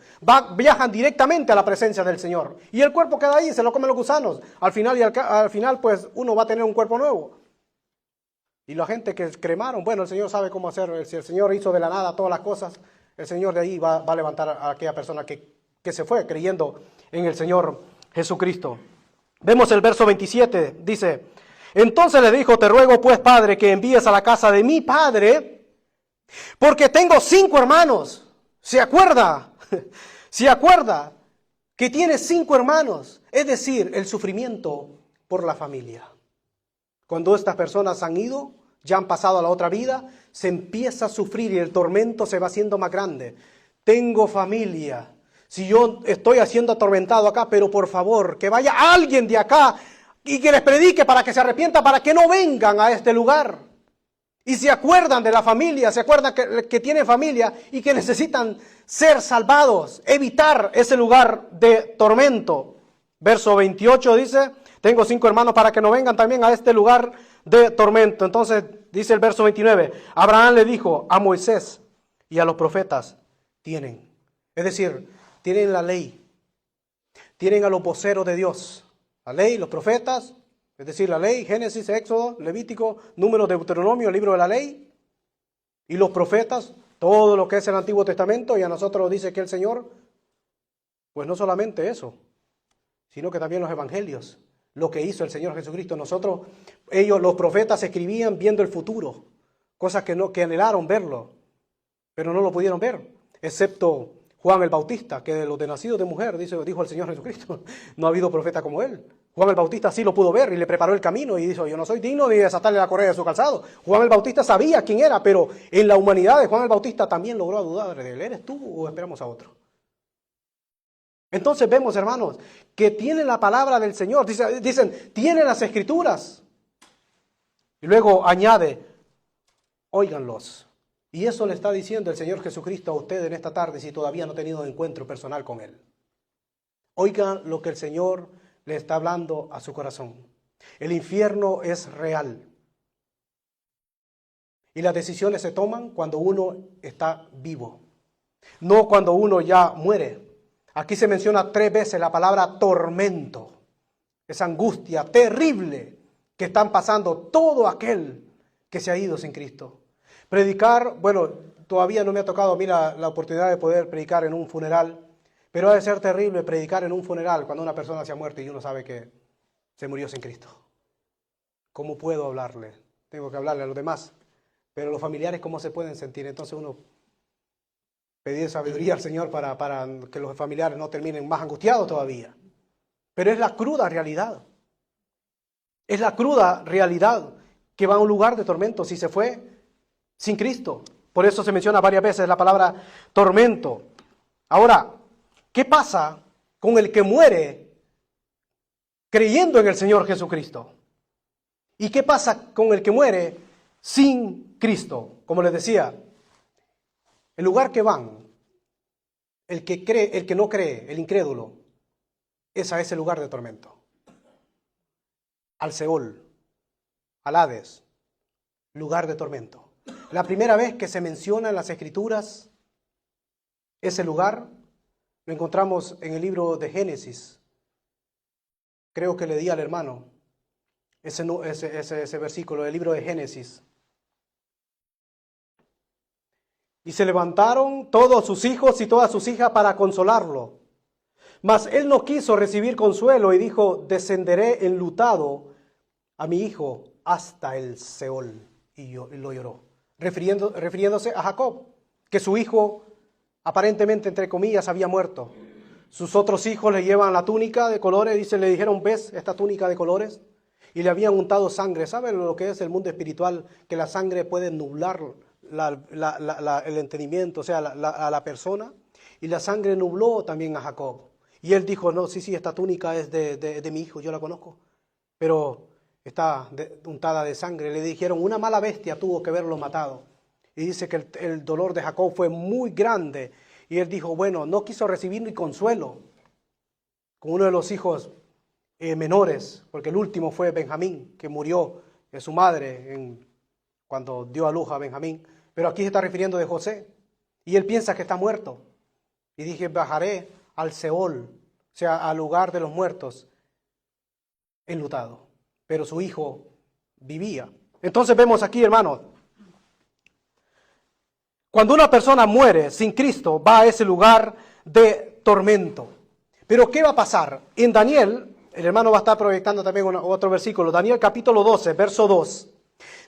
Viajan directamente a la presencia del Señor. Y el cuerpo queda ahí, se lo comen los gusanos. Al final, pues, uno va a tener un cuerpo nuevo. Y la gente que cremaron, bueno, el Señor sabe cómo hacer. Si el Señor hizo de la nada todas las cosas, el Señor de ahí va a levantar a aquella persona que se fue creyendo en el Señor Jesucristo. Vemos el verso 27, dice, entonces le dijo, te ruego pues, Padre, que envíes a la casa de mi Padre, porque tengo 5 hermanos. ¿Se acuerda? ¿Se acuerda que tiene 5 hermanos? Es decir, el sufrimiento por la familia. Cuando estas personas han ido, ya han pasado a la otra vida, se empieza a sufrir y el tormento se va haciendo más grande. Tengo familia. Si yo estoy siendo atormentado acá, pero por favor, que vaya alguien de acá y que les predique para que se arrepientan, para que no vengan a este lugar. Y se acuerdan de la familia, se acuerdan que tienen familia y que necesitan ser salvados, evitar ese lugar de tormento. Verso 28 dice, tengo 5 hermanos para que no vengan también a este lugar de tormento. Entonces dice el verso 29, Abraham le dijo a Moisés y a los profetas, tienen. Es decir, tienen la ley, tienen a los voceros de Dios, la ley, los profetas. Es decir, la ley, Génesis, Éxodo, Levítico, Números, Deuteronomio, el libro de la ley, y los profetas, todo lo que es el Antiguo Testamento, y a nosotros nos dice que el Señor, pues no solamente eso, sino que también los evangelios, lo que hizo el Señor Jesucristo. Los profetas escribían viendo el futuro, cosas que anhelaron verlo, pero no lo pudieron ver, excepto Juan el Bautista, que de los de nacidos de mujer, dijo el Señor Jesucristo, no ha habido profeta como él. Juan el Bautista sí lo pudo ver y le preparó el camino y dijo, yo no soy digno de desatarle la correa de su calzado. Juan el Bautista sabía quién era, pero en la humanidad de Juan el Bautista también logró dudar de él. ¿Eres tú o esperamos a otro? Entonces vemos, hermanos, que tienen la palabra del Señor. Dicen, tienen las Escrituras. Y luego añade, óiganlos. Y eso le está diciendo el Señor Jesucristo a usted en esta tarde si todavía no ha tenido un encuentro personal con Él. Oigan lo que el Señor le está hablando a su corazón. El infierno es real. Y las decisiones se toman cuando uno está vivo, no cuando uno ya muere. Aquí se menciona 3 veces la palabra tormento. Esa angustia terrible que están pasando todo aquel que se ha ido sin Cristo. Predicar, bueno, todavía no me ha tocado a mí la oportunidad de poder predicar en un funeral, pero ha de ser terrible predicar en un funeral cuando una persona se ha muerto y uno sabe que se murió sin Cristo. ¿Cómo puedo hablarle? Tengo que hablarle a los demás. Pero los familiares, ¿cómo se pueden sentir? Entonces uno pedir sabiduría al Señor para que los familiares no terminen más angustiados todavía. Pero es la cruda realidad. Es la cruda realidad que va a un lugar de tormento si se fue sin Cristo. Por eso se menciona varias veces la palabra tormento. Ahora, ¿qué pasa con el que muere creyendo en el Señor Jesucristo? ¿Y qué pasa con el que muere sin Cristo? Como les decía, el lugar que van, el que cree, el que no cree, el incrédulo, es a ese lugar de tormento. Al Seol, al Hades, lugar de tormento. La primera vez que se menciona en las Escrituras ese lugar, lo encontramos en el libro de Génesis. Creo que le di al hermano ese versículo del libro de Génesis. Y se levantaron todos sus hijos y todas sus hijas para consolarlo. Mas él no quiso recibir consuelo y dijo: descenderé enlutado a mi hijo hasta el Seol. Y lo lloró. Refiriéndose a Jacob, que su hijo aparentemente, entre comillas, había muerto. Sus otros hijos le llevan la túnica de colores, le dijeron: ¿ves esta túnica de colores? Y le habían untado sangre. ¿Saben lo que es el mundo espiritual? Que la sangre puede nublar el entendimiento, o sea, a la persona. Y la sangre nubló también a Jacob. Y él dijo: no, sí, esta túnica es de mi hijo, yo la conozco, pero está untada de sangre. Le dijeron: una mala bestia tuvo que haberlo matado. Y dice que el dolor de Jacob fue muy grande. Y él dijo: bueno, no quiso recibir ni consuelo con uno de los hijos menores, porque el último fue Benjamín, que murió de su madre cuando dio a luz a Benjamín. Pero aquí se está refiriendo de José. Y él piensa que está muerto. Y dije: bajaré al Seol, o sea, al lugar de los muertos, enlutado. Pero su hijo vivía. Entonces vemos aquí, hermanos, cuando una persona muere sin Cristo, va a ese lugar de tormento. Pero ¿qué va a pasar? En Daniel, el hermano va a estar proyectando también otro versículo, Daniel capítulo 12, verso 2.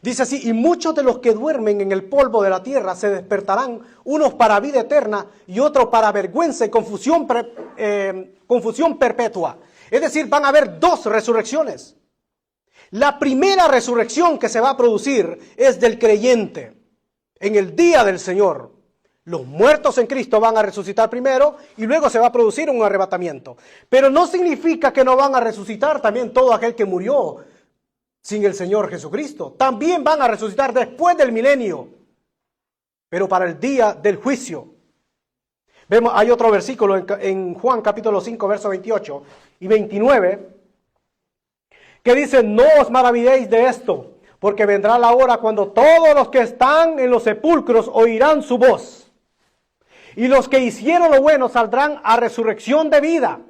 Dice así: y muchos de los que duermen en el polvo de la tierra se despertarán, unos para vida eterna y otros para vergüenza y confusión perpetua. Es decir, van a haber dos resurrecciones. La primera resurrección que se va a producir es del creyente. En el día del Señor, los muertos en Cristo van a resucitar primero y luego se va a producir un arrebatamiento. Pero no significa que no van a resucitar también todo aquel que murió sin el Señor Jesucristo. También van a resucitar después del milenio, pero para el día del juicio. Vemos, hay otro versículo en Juan capítulo 5, versos 28 y 29, que dice: no os maravilléis de esto, porque vendrá la hora cuando todos los que están en los sepulcros oirán su voz. Y los que hicieron lo bueno saldrán a resurrección de vida,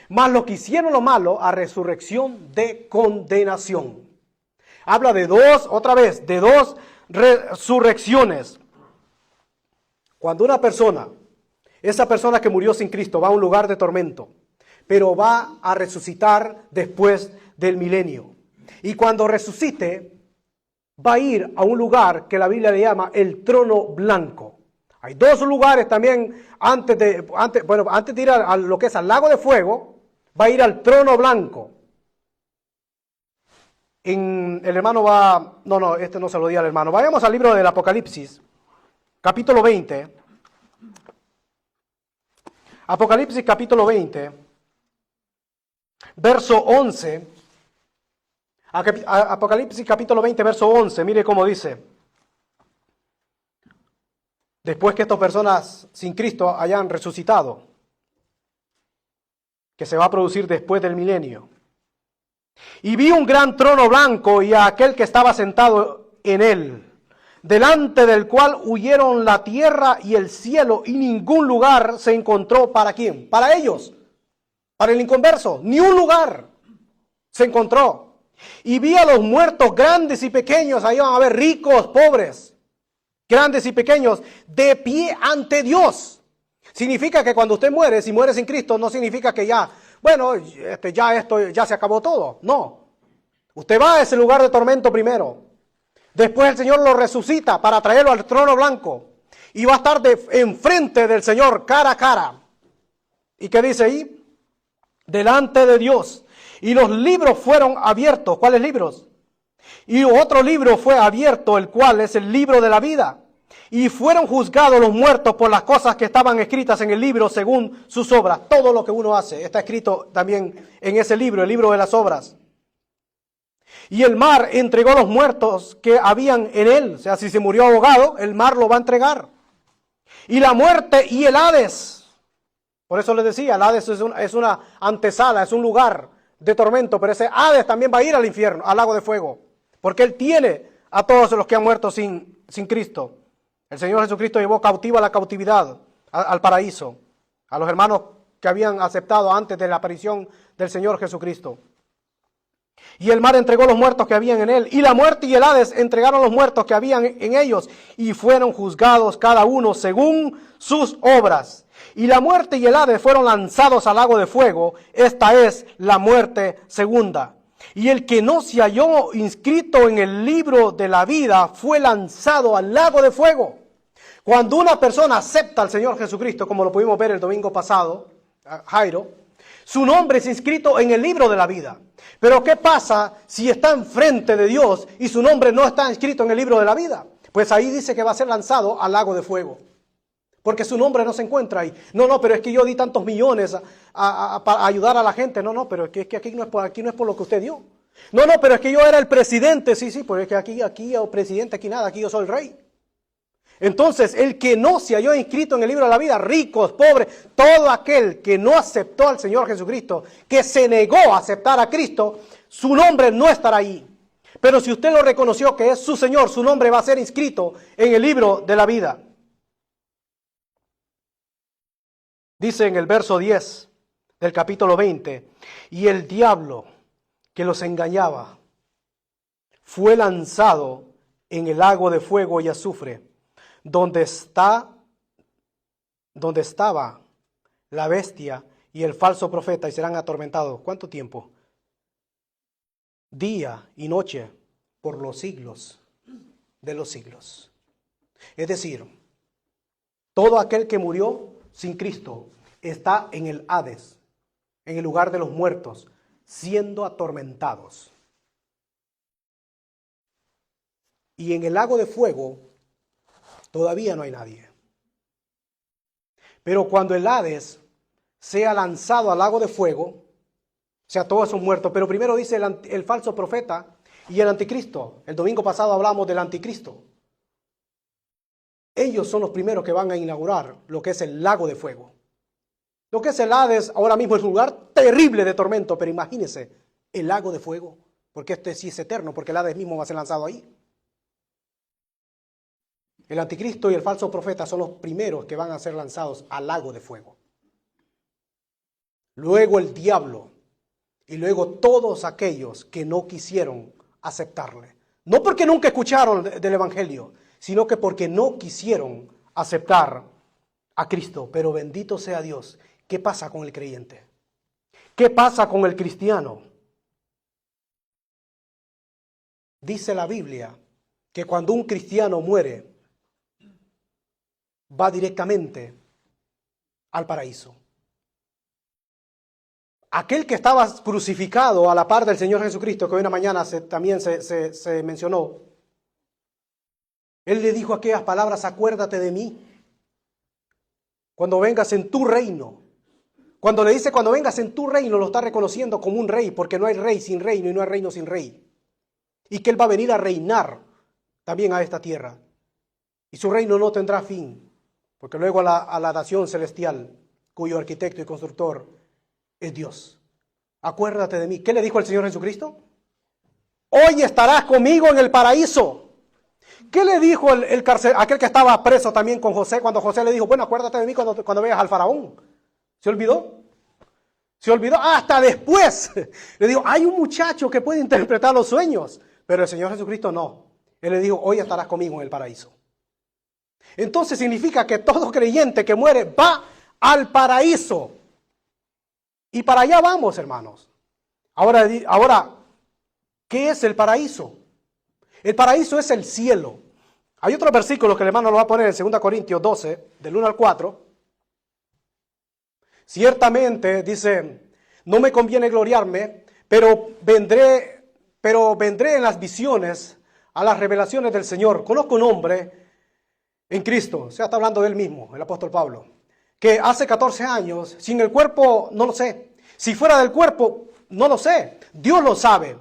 mas los que hicieron lo malo a resurrección de condenación. Habla de dos resurrecciones. Cuando una persona, esa persona que murió sin Cristo, va a un lugar de tormento, pero va a resucitar después del milenio. Y cuando resucite, va a ir a un lugar que la Biblia le llama el trono blanco. Hay dos lugares también antes de ir a lo que es al lago de fuego, va a ir al trono blanco. El hermano va, este no se lo di al hermano. Vayamos al libro del Apocalipsis, capítulo 20. Apocalipsis capítulo 20, verso 11. Apocalipsis capítulo 20, verso 11, mire cómo dice: después que estas personas sin Cristo hayan resucitado, que se va a producir después del milenio. Y vi un gran trono blanco y a aquel que estaba sentado en él, delante del cual huyeron la tierra y el cielo, y ningún lugar se encontró. ¿Para quién? Para ellos, para el inconverso, ni un lugar se encontró. Y vi a los muertos, grandes y pequeños, ahí van a ver ricos, pobres, grandes y pequeños, de pie ante Dios. Significa que cuando usted muere, si muere sin Cristo, no significa que ya se acabó todo. No. Usted va a ese lugar de tormento primero. Después el Señor lo resucita para traerlo al trono blanco. Y va a estar enfrente del Señor, cara a cara. ¿Y qué dice ahí? Delante de Dios. Y los libros fueron abiertos. ¿Cuáles libros? Y otro libro fue abierto, el cual es el libro de la vida. Y fueron juzgados los muertos por las cosas que estaban escritas en el libro según sus obras. Todo lo que uno hace está escrito también en ese libro, el libro de las obras. Y el mar entregó los muertos que habían en él. O sea, si se murió ahogado, el mar lo va a entregar. Y la muerte y el Hades. Por eso les decía, el Hades es una antesala, es un lugar de tormento. Pero ese Hades también va a ir al infierno, al lago de fuego. Porque él tiene a todos los que han muerto sin Cristo. El Señor Jesucristo llevó cautiva la cautividad al paraíso, a los hermanos que habían aceptado antes de la aparición del Señor Jesucristo. Y el mar entregó los muertos que habían en él, y la muerte y el Hades entregaron los muertos que habían en ellos, y fueron juzgados cada uno según sus obras. Y la muerte y el Hades fueron lanzados al lago de fuego. Esta es la muerte segunda. Y el que no se halló inscrito en el libro de la vida fue lanzado al lago de fuego. Cuando una persona acepta al Señor Jesucristo, como lo pudimos ver el domingo pasado, Jairo, su nombre es inscrito en el libro de la vida. Pero ¿qué pasa si está enfrente de Dios y su nombre no está inscrito en el libro de la vida? Pues ahí dice que va a ser lanzado al lago de fuego. Porque su nombre no se encuentra ahí. No, pero es que yo di tantos millones para ayudar a la gente. No, pero es que aquí no es por lo que usted dio. No, pero es que yo era el presidente. Sí, pues es que aquí el presidente, aquí nada, aquí yo soy el rey. Entonces, el que no se halló inscrito en el libro de la vida, ricos, pobres, todo aquel que no aceptó al Señor Jesucristo, que se negó a aceptar a Cristo, su nombre no estará ahí. Pero si usted lo reconoció que es su Señor, su nombre va a ser inscrito en el libro de la vida. Dice en el verso 10 del capítulo 20, y el diablo que los engañaba fue lanzado en el lago de fuego y azufre, donde estaba la bestia y el falso profeta, y serán atormentados. ¿Cuánto tiempo? Día y noche por los siglos de los siglos. Es decir, todo aquel que murió sin Cristo está en el Hades, en el lugar de los muertos, siendo atormentados. Y en el lago de fuego todavía no hay nadie. Pero cuando el Hades sea lanzado al lago de fuego, o sea, todos son muertos. Pero primero dice el falso profeta y el anticristo. El domingo pasado hablamos del anticristo. Ellos son los primeros que van a inaugurar lo que es el lago de fuego. Lo que es el Hades ahora mismo es un lugar terrible de tormento, pero imagínense el lago de fuego, porque este sí es eterno, porque el Hades mismo va a ser lanzado ahí. El anticristo y el falso profeta son los primeros que van a ser lanzados al lago de fuego. Luego el diablo y luego todos aquellos que no quisieron aceptarle. No porque nunca escucharon del evangelio, sino que porque no quisieron aceptar a Cristo. Pero bendito sea Dios. ¿Qué pasa con el creyente? ¿Qué pasa con el cristiano? Dice la Biblia que cuando un cristiano muere, va directamente al paraíso. Aquel que estaba crucificado a la par del Señor Jesucristo, que hoy en la mañana también se mencionó, Él le dijo aquellas palabras: acuérdate de mí cuando vengas en tu reino. Cuando le dice cuando vengas en tu reino, lo está reconociendo como un rey, porque no hay rey sin reino y no hay reino sin rey. Y que Él va a venir a reinar también a esta tierra. Y su reino no tendrá fin, porque luego a la nación celestial, cuyo arquitecto y constructor es Dios. Acuérdate de mí. ¿Qué le dijo el Señor Jesucristo? Hoy estarás conmigo en el paraíso. ¿Qué le dijo aquel que estaba preso también con José, cuando José le dijo: bueno, acuérdate de mí cuando veas al faraón? ¿Se olvidó? Se olvidó hasta después. Le dijo: hay un muchacho que puede interpretar los sueños. Pero el Señor Jesucristo no. Él le dijo: hoy estarás conmigo en el paraíso. Entonces significa que todo creyente que muere va al paraíso. Y para allá vamos, hermanos. Ahora, ¿qué es el paraíso? El paraíso es el cielo. Hay otro versículo que el hermano lo va a poner en 2 Corintios 12, del 1 al 4. Ciertamente, dice: no me conviene gloriarme, pero vendré en las visiones a las revelaciones del Señor. Conozco un hombre en Cristo, o sea, está hablando de él mismo, el apóstol Pablo, que hace 14 años, sin el cuerpo, no lo sé. Si fuera del cuerpo, no lo sé. Dios lo sabe.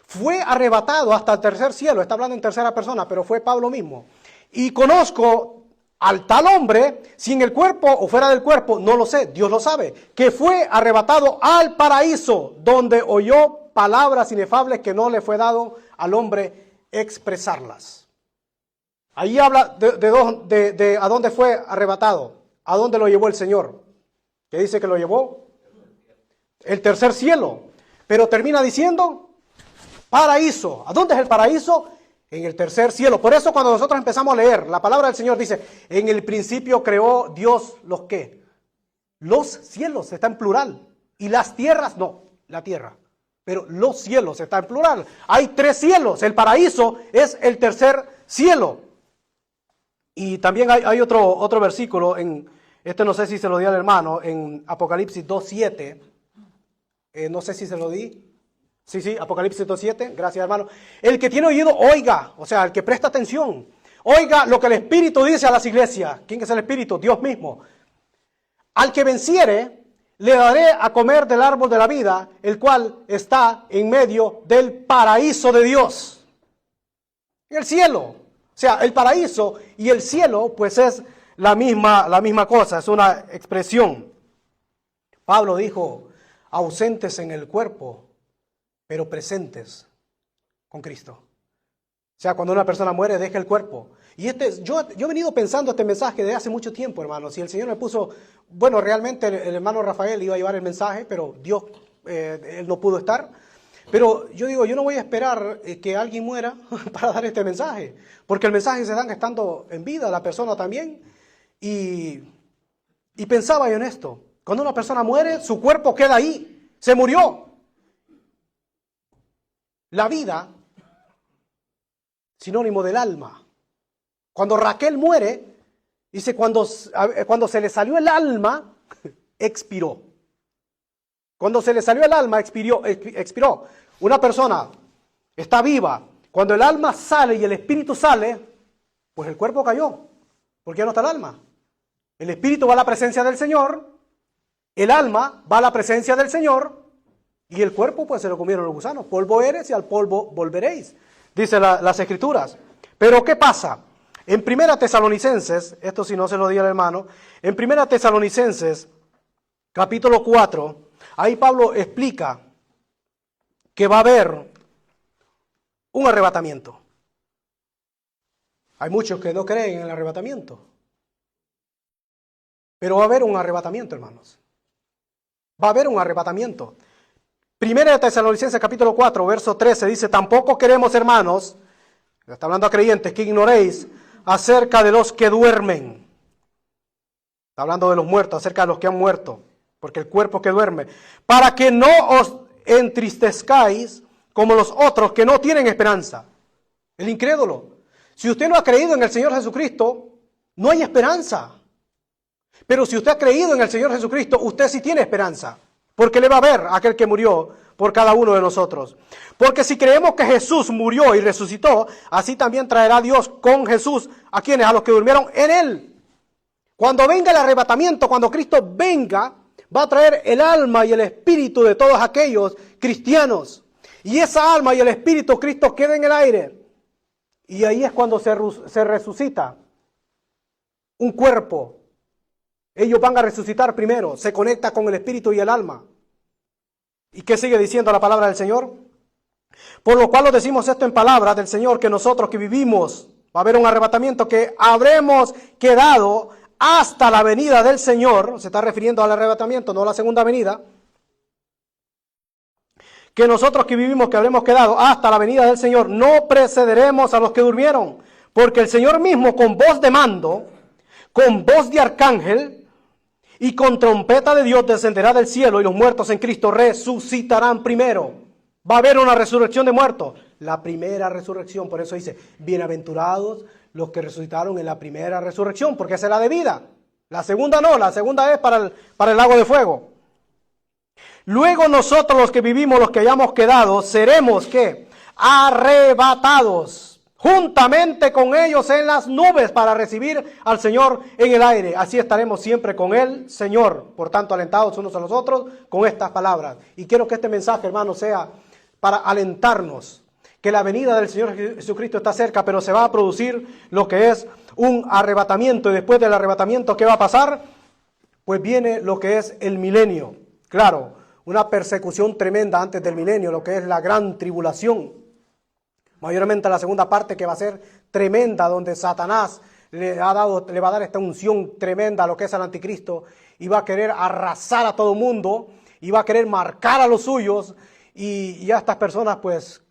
Fue arrebatado hasta el tercer cielo, está hablando en tercera persona, pero fue Pablo mismo. Y conozco al tal hombre, sin el cuerpo o fuera del cuerpo, no lo sé, Dios lo sabe, que fue arrebatado al paraíso, donde oyó palabras inefables que no le fue dado al hombre expresarlas. Ahí habla de a dónde fue arrebatado, a dónde lo llevó el Señor. ¿Qué dice que lo llevó? El tercer cielo. Pero termina diciendo paraíso. ¿A dónde es el paraíso? En el tercer cielo. Por eso cuando nosotros empezamos a leer, la palabra del Señor dice, en el principio creó Dios los ¿qué? Los cielos, está en plural. Y las tierras, no, la tierra. Pero los cielos está en plural. Hay 3 cielos. El paraíso es el tercer cielo. Y también hay otro versículo, no sé si se lo di al hermano, en Apocalipsis 2.7. No sé si se lo di. Sí, Apocalipsis 2.7, gracias hermano. El que tiene oído, oiga, o sea, el que presta atención, oiga lo que el Espíritu dice a las iglesias. ¿Quién es el Espíritu? Dios mismo. Al que venciere, le daré a comer del árbol de la vida, el cual está en medio del paraíso de Dios. El cielo. O sea, el paraíso y el cielo, pues es la misma cosa, es una expresión. Pablo dijo, ausentes en el cuerpo, pero presentes con Cristo. O sea, cuando una persona muere, deja el cuerpo. Y yo he venido pensando este mensaje desde hace mucho tiempo, hermanos. Y el Señor me puso, bueno, realmente el hermano Rafael iba a llevar el mensaje, pero Dios, él no pudo estar. Pero yo digo, yo no voy a esperar que alguien muera para dar este mensaje, porque el mensaje se da estando en vida, la persona también. Y pensaba yo en esto, cuando una persona muere, su cuerpo queda ahí, se murió. La vida, sinónimo del alma. Cuando Raquel muere, dice, cuando se le salió el alma, expiró. Cuando se le salió el alma, expiró. Una persona está viva. Cuando el alma sale y el espíritu sale, pues el cuerpo cayó. Porque ya no está el alma. El espíritu va a la presencia del Señor. El alma va a la presencia del Señor. Y el cuerpo, pues se lo comieron los gusanos. Polvo eres y al polvo volveréis. Dice las Escrituras. Pero ¿qué pasa? En 1 Tesalonicenses, esto si no se lo di al hermano, en 1 Tesalonicenses, capítulo 4, ahí Pablo explica que va a haber un arrebatamiento. Hay muchos que no creen en el arrebatamiento. Pero va a haber un arrebatamiento, hermanos. Va a haber un arrebatamiento. 1 Tesalonicenses capítulo 4, verso 13 dice, tampoco queremos, hermanos, está hablando a creyentes, que ignoréis acerca de los que duermen. Está hablando de los muertos, acerca de los que han muerto. Porque el cuerpo que duerme, para que no os entristezcáis como los otros que no tienen esperanza. El incrédulo. Si usted no ha creído en el Señor Jesucristo, no hay esperanza. Pero si usted ha creído en el Señor Jesucristo, usted sí tiene esperanza. Porque le va a ver a aquel que murió por cada uno de nosotros. Porque si creemos que Jesús murió y resucitó, así también traerá Dios con Jesús a quienes, a los que durmieron en Él. Cuando venga el arrebatamiento, cuando Cristo venga, va a traer el alma y el espíritu de todos aquellos cristianos. Y esa alma y el espíritu Cristo queda en el aire. Y ahí es cuando se resucita un cuerpo. Ellos van a resucitar primero. Se conecta con el espíritu y el alma. ¿Y qué sigue diciendo la palabra del Señor? Por lo cual os decimos esto en palabras del Señor, que nosotros que vivimos, va a haber un arrebatamiento, que habremos quedado hasta la venida del Señor, se está refiriendo al arrebatamiento, no a la segunda venida, que nosotros que vivimos, que habremos quedado hasta la venida del Señor, no precederemos a los que durmieron, porque el Señor mismo con voz de mando, con voz de arcángel y con trompeta de Dios descenderá del cielo, y los muertos en Cristo resucitarán primero. Va a haber una resurrección de muertos, la primera resurrección, por eso dice, bienaventurados los que resucitaron en la primera resurrección, porque esa es la de vida. La segunda no, la segunda es para el lago de fuego. Luego nosotros los que vivimos, los que hayamos quedado, seremos ¿qué? Arrebatados juntamente con ellos en las nubes para recibir al Señor en el aire. Así estaremos siempre con el Señor. Por tanto, alentados unos a los otros con estas palabras. Y quiero que este mensaje, hermano, sea para alentarnos, que la venida del Señor Jesucristo está cerca, pero se va a producir lo que es un arrebatamiento. Y después del arrebatamiento, ¿qué va a pasar? Pues viene lo que es el milenio. Claro, una persecución tremenda antes del milenio, lo que es la gran tribulación. Mayormente la segunda parte, que va a ser tremenda, donde Satanás le va a dar esta unción tremenda a lo que es el anticristo, y va a querer arrasar a todo mundo, y va a querer marcar a los suyos, y a estas personas, pues,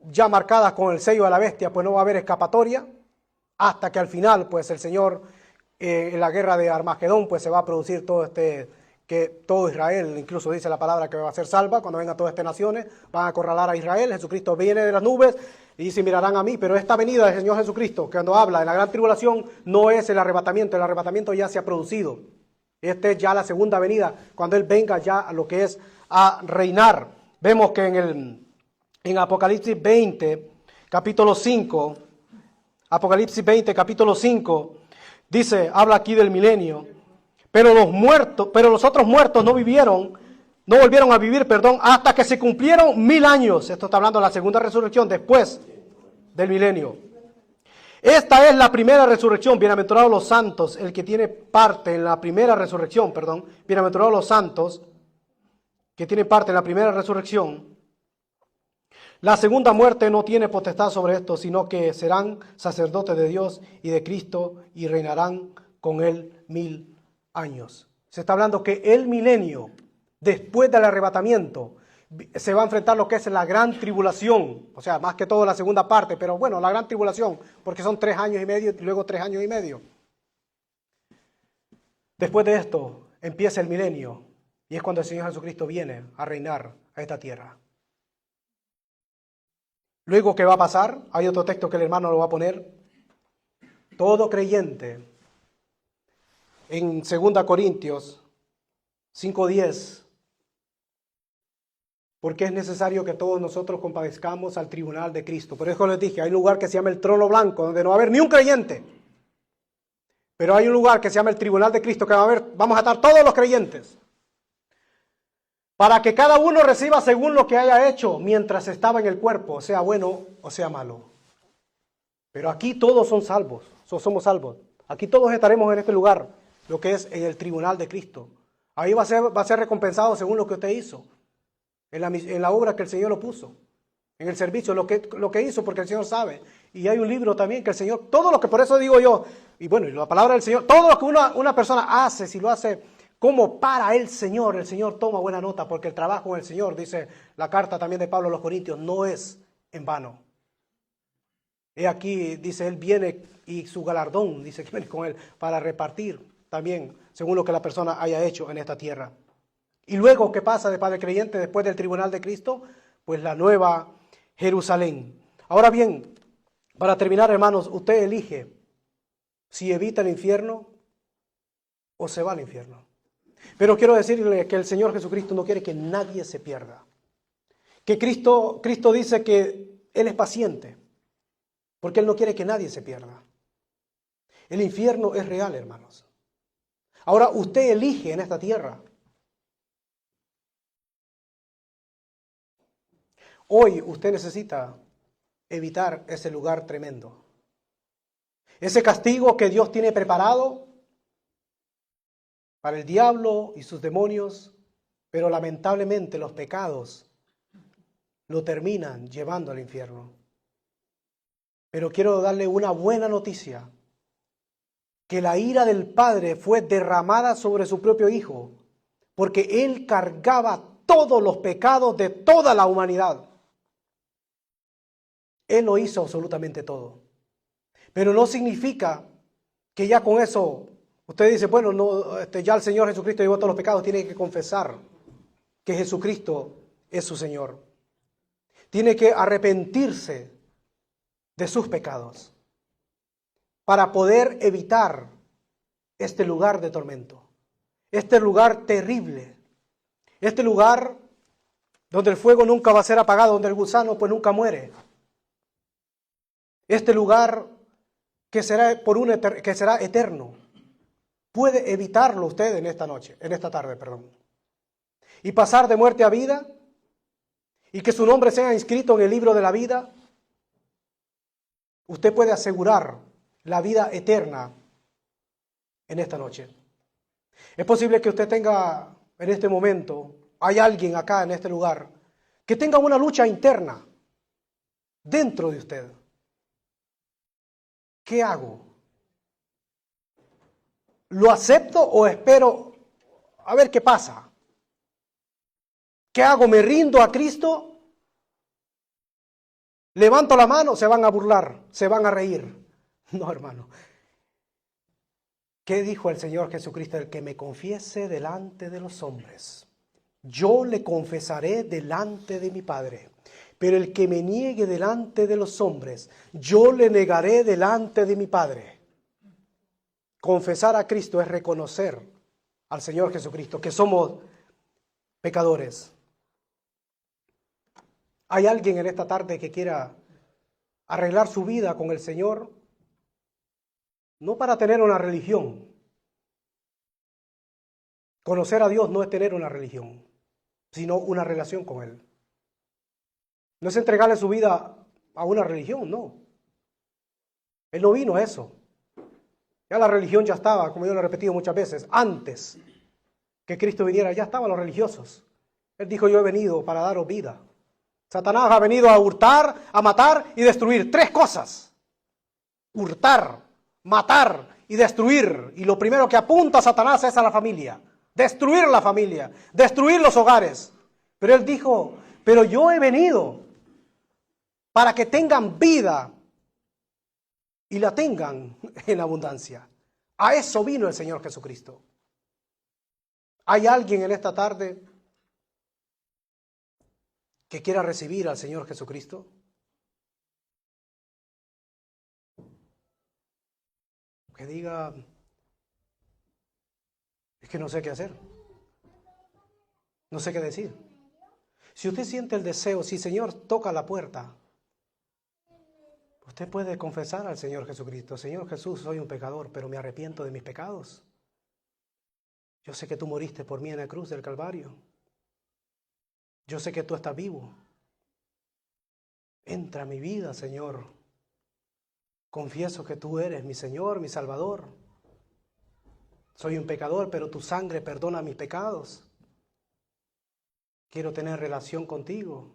ya marcadas con el sello de la bestia, pues no va a haber escapatoria, hasta que al final, pues, el Señor, en la guerra de Armagedón, pues se va a producir que todo Israel, incluso dice la palabra que va a ser salva, cuando vengan todas estas naciones, van a acorralar a Israel. Jesucristo viene de las nubes y dice, mirarán a mí, pero esta venida del Señor Jesucristo, que cuando habla de la gran tribulación, no es el arrebatamiento ya se ha producido. Esta es ya la segunda venida, cuando Él venga ya a lo que es a reinar. Vemos que en Apocalipsis 20, capítulo 5, Apocalipsis 20, capítulo 5, dice, habla aquí del milenio. Pero los otros muertos no volvieron a vivir, hasta que se cumplieron 1000 años. Esto está hablando de la segunda resurrección después del milenio. Esta es la primera resurrección. Bienaventurados los santos, el que tiene parte en la primera resurrección, bienaventurados los santos, que tienen parte en la primera resurrección. La segunda muerte no tiene potestad sobre esto, sino que serán sacerdotes de Dios y de Cristo y reinarán con Él 1000 años. Se está hablando que el milenio, después del arrebatamiento, se va a enfrentar lo que es la gran tribulación, o sea, más que todo la segunda parte, pero bueno, la gran tribulación, porque son 3 años y medio y luego 3 años y medio. Después de esto empieza el milenio y es cuando el Señor Jesucristo viene a reinar a esta tierra. Luego, ¿qué va a pasar? Hay otro texto que el hermano lo va a poner. Todo creyente, en 2 Corintios 5:10, porque es necesario que todos nosotros compadezcamos al tribunal de Cristo. Por eso les dije, hay un lugar que se llama el trono blanco, donde no va a haber ni un creyente. Pero hay un lugar que se llama el tribunal de Cristo, que vamos a estar todos los creyentes. Para que cada uno reciba según lo que haya hecho mientras estaba en el cuerpo, sea bueno o sea malo. Pero aquí todos son salvos, somos salvos. Aquí todos estaremos en este lugar, lo que es en el tribunal de Cristo. Ahí va a ser recompensado según lo que usted hizo, en la obra que el Señor lo puso, en el servicio, lo que hizo, porque el Señor sabe. Y hay un libro también que el Señor, todo lo que, por eso digo yo, y bueno, y la palabra del Señor, todo lo que una persona hace, si lo hace como para el Señor toma buena nota, porque el trabajo con el Señor, dice la carta también de Pablo a los Corintios, no es en vano. He aquí, dice, Él viene y su galardón, dice que viene con Él para repartir también, según lo que la persona haya hecho en esta tierra. Y luego, ¿qué pasa de Padre creyente después del tribunal de Cristo? Pues la nueva Jerusalén. Ahora bien, para terminar, hermanos, usted elige si evita el infierno o se va al infierno. Pero quiero decirle que el Señor Jesucristo no quiere que nadie se pierda. Que Cristo dice que Él es paciente, porque Él no quiere que nadie se pierda. El infierno es real, hermanos. Ahora usted elige en esta tierra. Hoy usted necesita evitar ese lugar tremendo. Ese castigo que Dios tiene preparado para el diablo y sus demonios, pero lamentablemente los pecados lo terminan llevando al infierno. Pero quiero darle una buena noticia, que la ira del Padre fue derramada sobre su propio Hijo, porque Él cargaba todos los pecados de toda la humanidad. Él lo hizo absolutamente todo. Pero no significa que ya con eso usted dice, bueno, no, ya el Señor Jesucristo llevó todos los pecados. Tiene que confesar que Jesucristo es su Señor. Tiene que arrepentirse de sus pecados para poder evitar este lugar de tormento, este lugar terrible, este lugar donde el fuego nunca va a ser apagado, donde el gusano pues nunca muere. Este lugar que será que será eterno. Puede evitarlo usted en esta tarde, perdón. Y pasar de muerte a vida y que su nombre sea inscrito en el libro de la vida. Usted puede asegurar la vida eterna en esta noche. Es posible que usted tenga en este momento, hay alguien acá en este lugar, que tenga una lucha interna dentro de usted. ¿Qué hago? ¿Lo acepto o espero a ver qué pasa? ¿Qué hago? ¿Me rindo a Cristo? ¿Levanto la mano? Se van a burlar, se van a reír. No, hermano. ¿Qué dijo el Señor Jesucristo? El que me confiese delante de los hombres, yo le confesaré delante de mi Padre. Pero el que me niegue delante de los hombres, yo le negaré delante de mi Padre. Confesar a Cristo es reconocer al Señor Jesucristo que somos pecadores. ¿Hay alguien en esta tarde que quiera arreglar su vida con el Señor? No para tener una religión. Conocer a Dios no es tener una religión, sino una relación con Él. No es entregarle su vida a una religión, no. Él no vino a eso. Ya la religión ya estaba, como yo lo he repetido muchas veces, antes que Cristo viniera, ya estaban los religiosos. Él dijo, yo he venido para daros vida. Satanás ha venido a hurtar, a matar y destruir. 3 cosas. Hurtar, matar y destruir. Y lo primero que apunta a Satanás es a la familia. Destruir la familia, destruir los hogares. Pero él dijo, pero yo he venido para que tengan vida y la tengan en abundancia. A eso vino el Señor Jesucristo. ¿Hay alguien en esta tarde que quiera recibir al Señor Jesucristo? Que diga, es que no sé qué hacer. No sé qué decir. Si usted siente el deseo, si el Señor toca la puerta, usted puede confesar al Señor Jesucristo. Señor Jesús, soy un pecador, pero me arrepiento de mis pecados. Yo sé que tú moriste por mí en la cruz del Calvario. Yo sé que tú estás vivo. Entra a mi vida, Señor. Confieso que tú eres mi Señor, mi Salvador. Soy un pecador, pero tu sangre perdona mis pecados. Quiero tener relación contigo.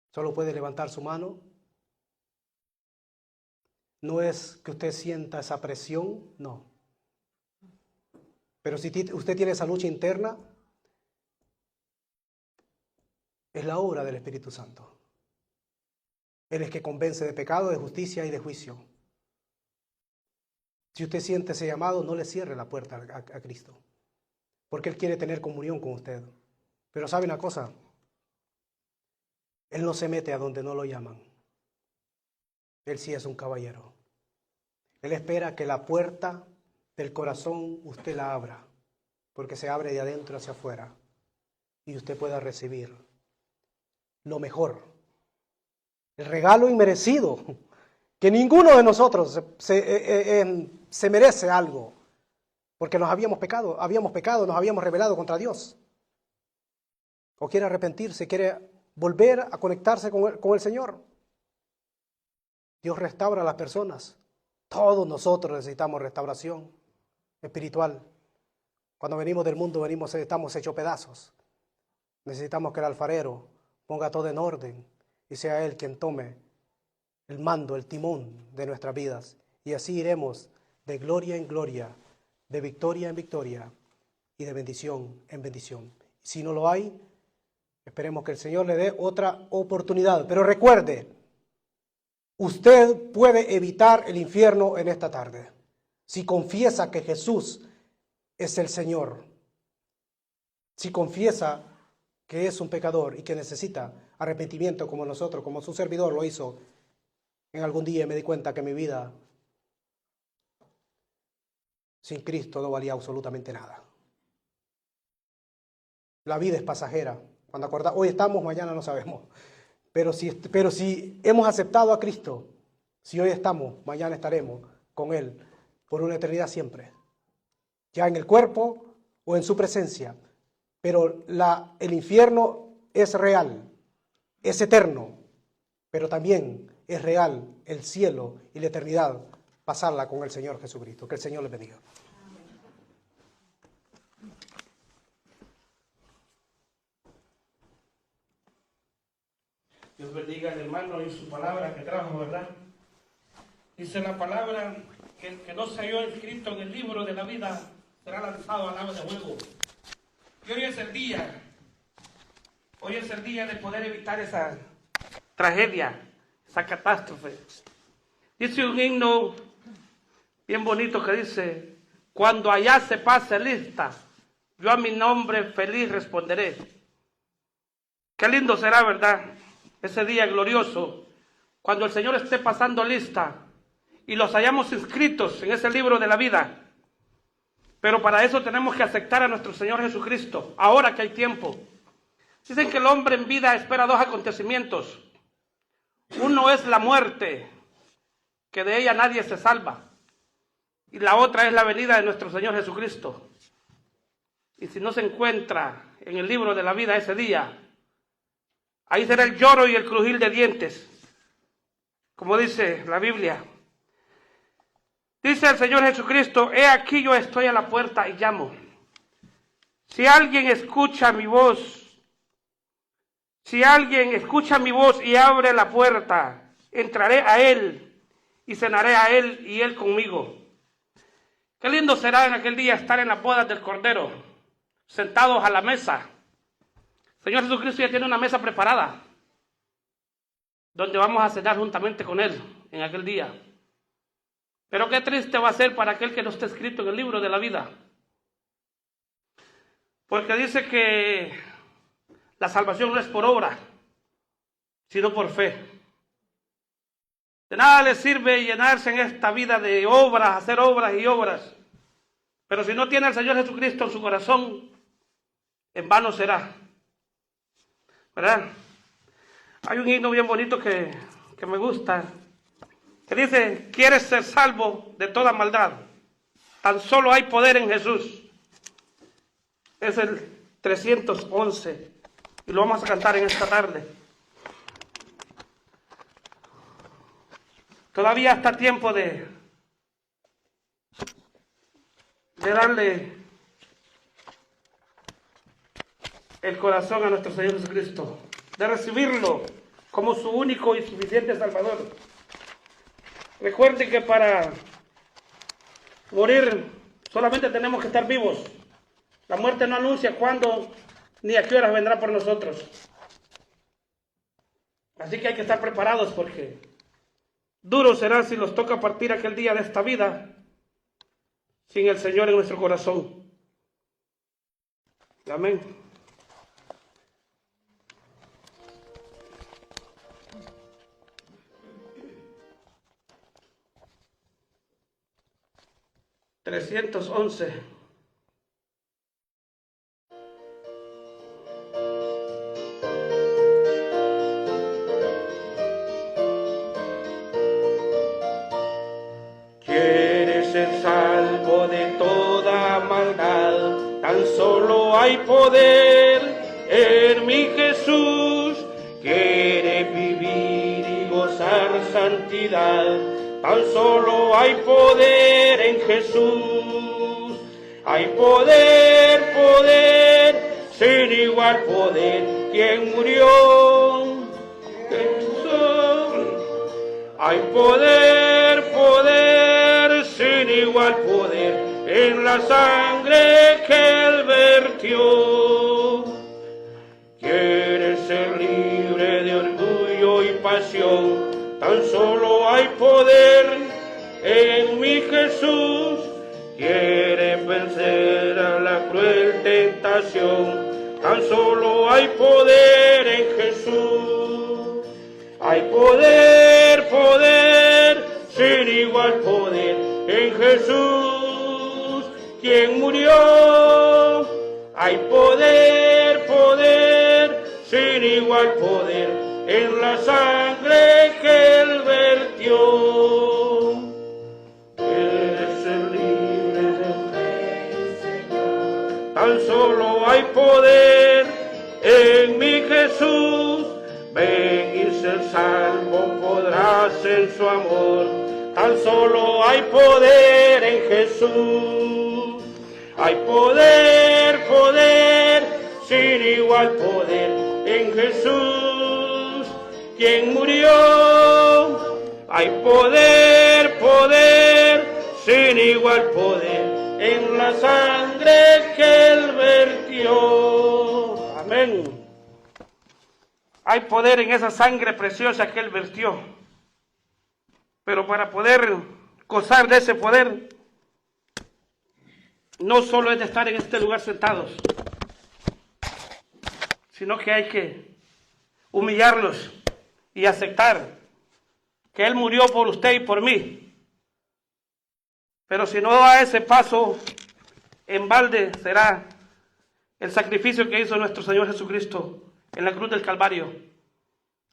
Solo puede levantar su mano. No es que usted sienta esa presión, no. Pero si usted tiene esa lucha interna, es la obra del Espíritu Santo. Él es que convence de pecado, de justicia y de juicio. Si usted siente ese llamado, no le cierre la puerta a Cristo, porque Él quiere tener comunión con usted. Pero ¿sabe una cosa? Él no se mete a donde no lo llaman. Él sí es un caballero. Él espera que la puerta del corazón usted la abra, porque se abre de adentro hacia afuera y usted pueda recibir lo mejor, el regalo inmerecido, que ninguno de nosotros se merece algo, porque habíamos pecado, nos habíamos rebelado contra Dios. O quiere arrepentirse, quiere volver a conectarse con el Señor. Dios restaura a las personas. Todos nosotros necesitamos restauración espiritual. Cuando venimos del mundo, estamos hechos pedazos. Necesitamos que el alfarero ponga todo en orden y sea Él quien tome el mando, el timón de nuestras vidas. Y así iremos de gloria en gloria, de victoria en victoria y de bendición en bendición. Si no lo hay, esperemos que el Señor le dé otra oportunidad. Pero recuerde, usted puede evitar el infierno en esta tarde si confiesa que Jesús es el Señor. Si confiesa que es un pecador y que necesita arrepentimiento como nosotros, como su servidor lo hizo en algún día, y me di cuenta que mi vida sin Cristo no valía absolutamente nada. La vida es pasajera. Cuando acordamos, hoy estamos, mañana no sabemos. Pero si hemos aceptado a Cristo, si hoy estamos, mañana estaremos con Él por una eternidad siempre. Ya en el cuerpo o en su presencia. Pero el infierno es real, es eterno, pero también es real el cielo y la eternidad, pasarla con el Señor Jesucristo. Que el Señor les bendiga. Dios bendiga al hermano y su palabra que trajo, ¿verdad? Dice la palabra que el que no se halló escrito en el libro de la vida será lanzado al lago de fuego. Y hoy es el día de poder evitar esa tragedia, esa catástrofe. Dice un himno bien bonito que dice: cuando allá se pase lista, yo a mi nombre feliz responderé. Qué lindo será, ¿verdad? Ese día glorioso, cuando el Señor esté pasando lista y los hayamos inscritos en ese libro de la vida. Pero para eso tenemos que aceptar a nuestro Señor Jesucristo, ahora que hay tiempo. Dicen que el hombre en vida espera dos acontecimientos. Uno es la muerte, que de ella nadie se salva. Y la otra es la venida de nuestro Señor Jesucristo. Y si no se encuentra en el libro de la vida ese día, ahí será el lloro y el crujir de dientes, como dice la Biblia. Dice el Señor Jesucristo: he aquí yo estoy a la puerta y llamo. Si alguien escucha mi voz y abre la puerta, entraré a él y cenaré a él y él conmigo. Qué lindo será en aquel día estar en las bodas del Cordero, sentados a la mesa. El Señor Jesucristo ya tiene una mesa preparada, donde vamos a cenar juntamente con Él en aquel día. Pero qué triste va a ser para aquel que no esté escrito en el libro de la vida. Porque dice que la salvación no es por obra, sino por fe. De nada le sirve llenarse en esta vida de obras, hacer obras y obras. Pero si no tiene al Señor Jesucristo en su corazón, en vano será. ¿Verdad? Hay un himno bien bonito que me gusta, que dice: ¿quieres ser salvo de toda maldad? Tan solo hay poder en Jesús. Es el 311 y lo vamos a cantar en esta tarde. Todavía está tiempo de darle el corazón a nuestro Señor Jesucristo, de recibirlo como su único y suficiente Salvador. Recuerden que para morir solamente tenemos que estar vivos. La muerte no anuncia cuándo ni a qué horas vendrá por nosotros. Así que hay que estar preparados, porque duro será si nos toca partir aquel día de esta vida sin el Señor en nuestro corazón. Amén. (311) ¿Quieres ser salvo de toda maldad? Tan solo hay poder en mi Jesús. ¿Quieres vivir y gozar santidad? Tan solo hay poder en Jesús. Hay poder, poder, sin igual poder, quien murió. Hay poder, poder, sin igual poder, en la sangre que Él vertió. ¿Quieres ser libre de orgullo y pasión? Tan solo hay poder en mi Jesús. ¿Quieres vencer a la cruel tentación? Tan solo hay poder en Jesús. Hay poder, poder, sin igual poder en Jesús, quien murió. Hay poder, poder, sin igual poder en la sangre que Él vertió. Eres el libre del Rey, Señor. Tan solo hay poder en mi Jesús. Ven y ser salvo podrás en su amor. Tan solo hay poder en Jesús. Hay poder, poder, sin igual poder en Jesús, quien murió. Hay poder, poder, sin igual poder en la sangre que Él vertió. Amén. Hay poder en esa sangre preciosa que Él vertió. Pero para poder gozar de ese poder, no solo es de estar en este lugar sentados, sino que hay que humillarlos y aceptar que Él murió por usted y por mí. Pero si no da ese paso, en balde será el sacrificio que hizo nuestro Señor Jesucristo en la cruz del Calvario.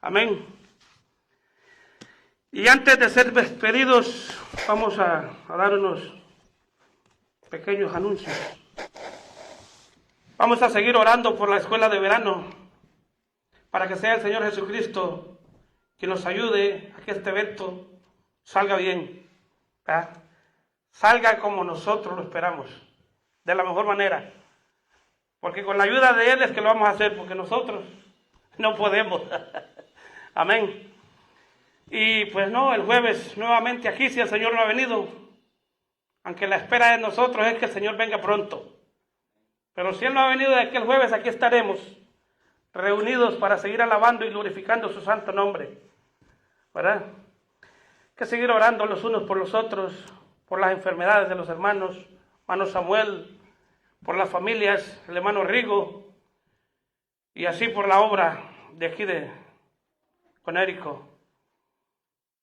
Amén. Y antes de ser despedidos, vamos a dar unos pequeños anuncios. Vamos a seguir orando por la escuela de verano, para que sea el Señor Jesucristo quien nos ayude a que este evento salga bien, ¿verdad? Salga como nosotros lo esperamos, de la mejor manera. Porque con la ayuda de Él es que lo vamos a hacer, porque nosotros no podemos. Amén. Y pues no, el jueves nuevamente aquí, si el Señor no ha venido, aunque la espera de nosotros es que el Señor venga pronto. Pero si Él no ha venido de aquí el jueves, aquí estaremos reunidos para seguir alabando y glorificando su santo nombre, ¿verdad? Hay que seguir orando los unos por los otros, por las enfermedades de los hermanos, hermano Samuel, por las familias, el hermano Rigo, y así por la obra de aquí de Conérico.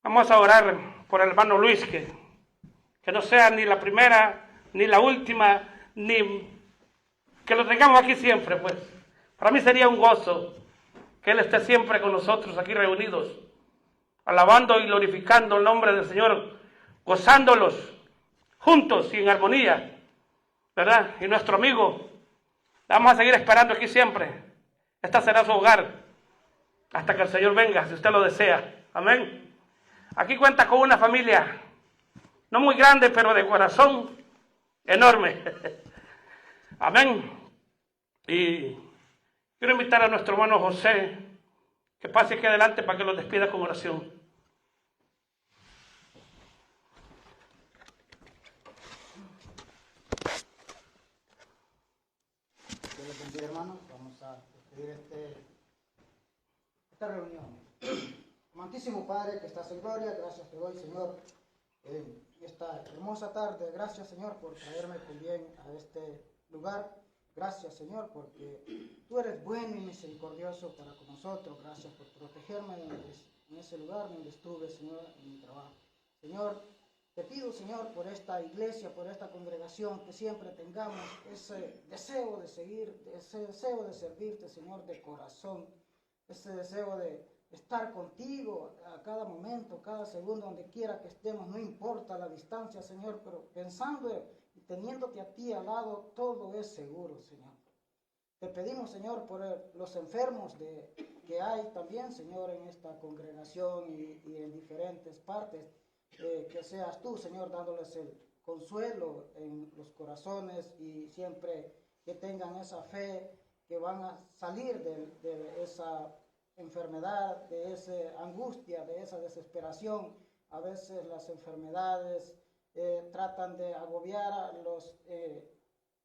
Vamos a orar por el hermano Luis, que no sea ni la primera, ni la última, ni que lo tengamos aquí siempre, pues. Para mí sería un gozo que Él esté siempre con nosotros aquí reunidos, alabando y glorificando el nombre del Señor, gozándolos juntos y en armonía, ¿verdad? Y nuestro amigo, vamos a seguir esperando aquí siempre. Esta será su hogar hasta que el Señor venga, si usted lo desea. Amén. Aquí cuenta con una familia, no muy grande, pero de corazón enorme. Amén. Y quiero invitar a nuestro hermano José que pase aquí adelante para que lo despida con oración. Dios les bendiga, hermanos. Vamos a despedir esta reunión. Amantísimo Padre que estás en gloria, gracias te doy, Señor, en esta hermosa tarde. Gracias, Señor, por traerme con bien a este lugar. Gracias, Señor, porque tú eres bueno y misericordioso para con nosotros. Gracias por protegerme en ese lugar donde estuve, Señor, en mi trabajo. Señor, te pido, Señor, por esta iglesia, por esta congregación, que siempre tengamos ese deseo de seguir, ese deseo de servirte, Señor, de corazón, ese deseo de estar contigo a cada momento, cada segundo, donde quiera que estemos, no importa la distancia, Señor, pero pensando y teniéndote a ti al lado, todo es seguro, Señor. Te pedimos, Señor, por los enfermos que hay también, Señor, en esta congregación y en diferentes partes, que seas tú, Señor, dándoles el consuelo en los corazones y siempre que tengan esa fe que van a salir de esa enfermedad, de esa angustia, de esa desesperación. A veces las enfermedades tratan de agobiar a los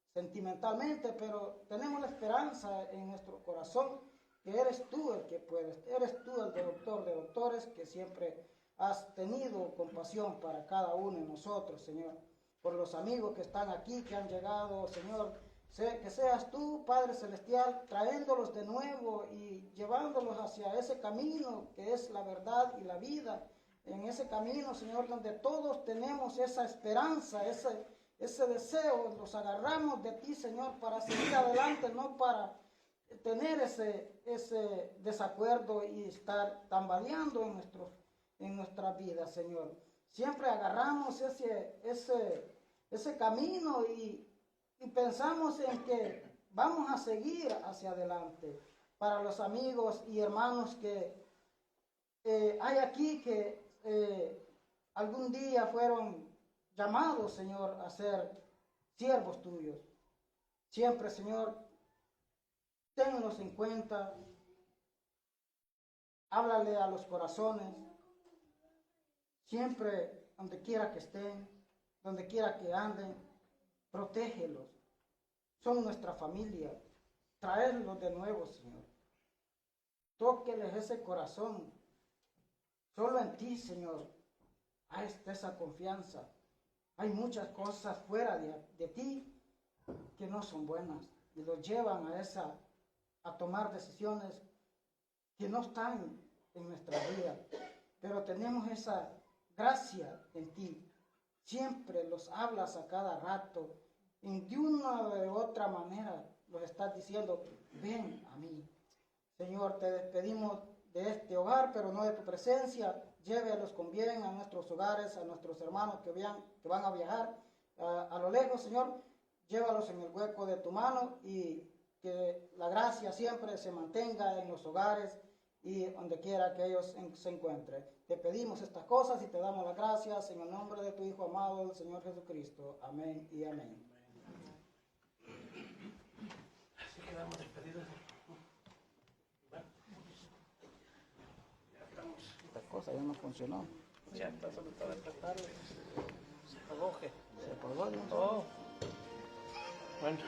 sentimentalmente, pero tenemos la esperanza en nuestro corazón que eres tú el que puedes, eres tú el doctor de doctores, que siempre has tenido compasión para cada uno de nosotros, Señor. Por los amigos que están aquí, que han llegado, Señor, que seas tú, Padre Celestial, trayéndolos de nuevo y llevándolos hacia ese camino que es la verdad y la vida. En ese camino, Señor, donde todos tenemos esa esperanza, ese deseo, los agarramos de ti, Señor, para seguir adelante, no para tener ese desacuerdo y estar tambaleando en nuestra vida, Señor. Siempre agarramos ese camino y pensamos en que vamos a seguir hacia adelante. Para los amigos y hermanos que hay aquí que algún día fueron llamados, Señor, a ser siervos tuyos. Siempre, Señor, tenlos en cuenta. Háblale a los corazones. Siempre, donde quiera que estén, donde quiera que anden, protégelos. Son nuestra familia. Traerlos de nuevo, Señor. Tóqueles ese corazón. Solo en ti, Señor, hay esa confianza. Hay muchas cosas fuera de ti que no son buenas y los llevan a tomar decisiones que no están en nuestra vida. Pero tenemos esa gracia en ti. Siempre los hablas a cada rato. De una o de otra manera los estás diciendo, ven a mí. Señor, te despedimos de este hogar, pero no de tu presencia. Llévelos con bien a nuestros hogares, a nuestros hermanos que van a viajar a lo lejos, Señor. Llévalos en el hueco de tu mano y que la gracia siempre se mantenga en los hogares y donde quiera que ellos se encuentren. Te pedimos estas cosas y te damos las gracias en el nombre de tu Hijo amado, el Señor Jesucristo. Amén y amén. Así quedamos despedidos. Esta cosa ya no funcionó. Ya está solo para tratar. Se apagó. Se apagó, ¿no? Oh. Bueno.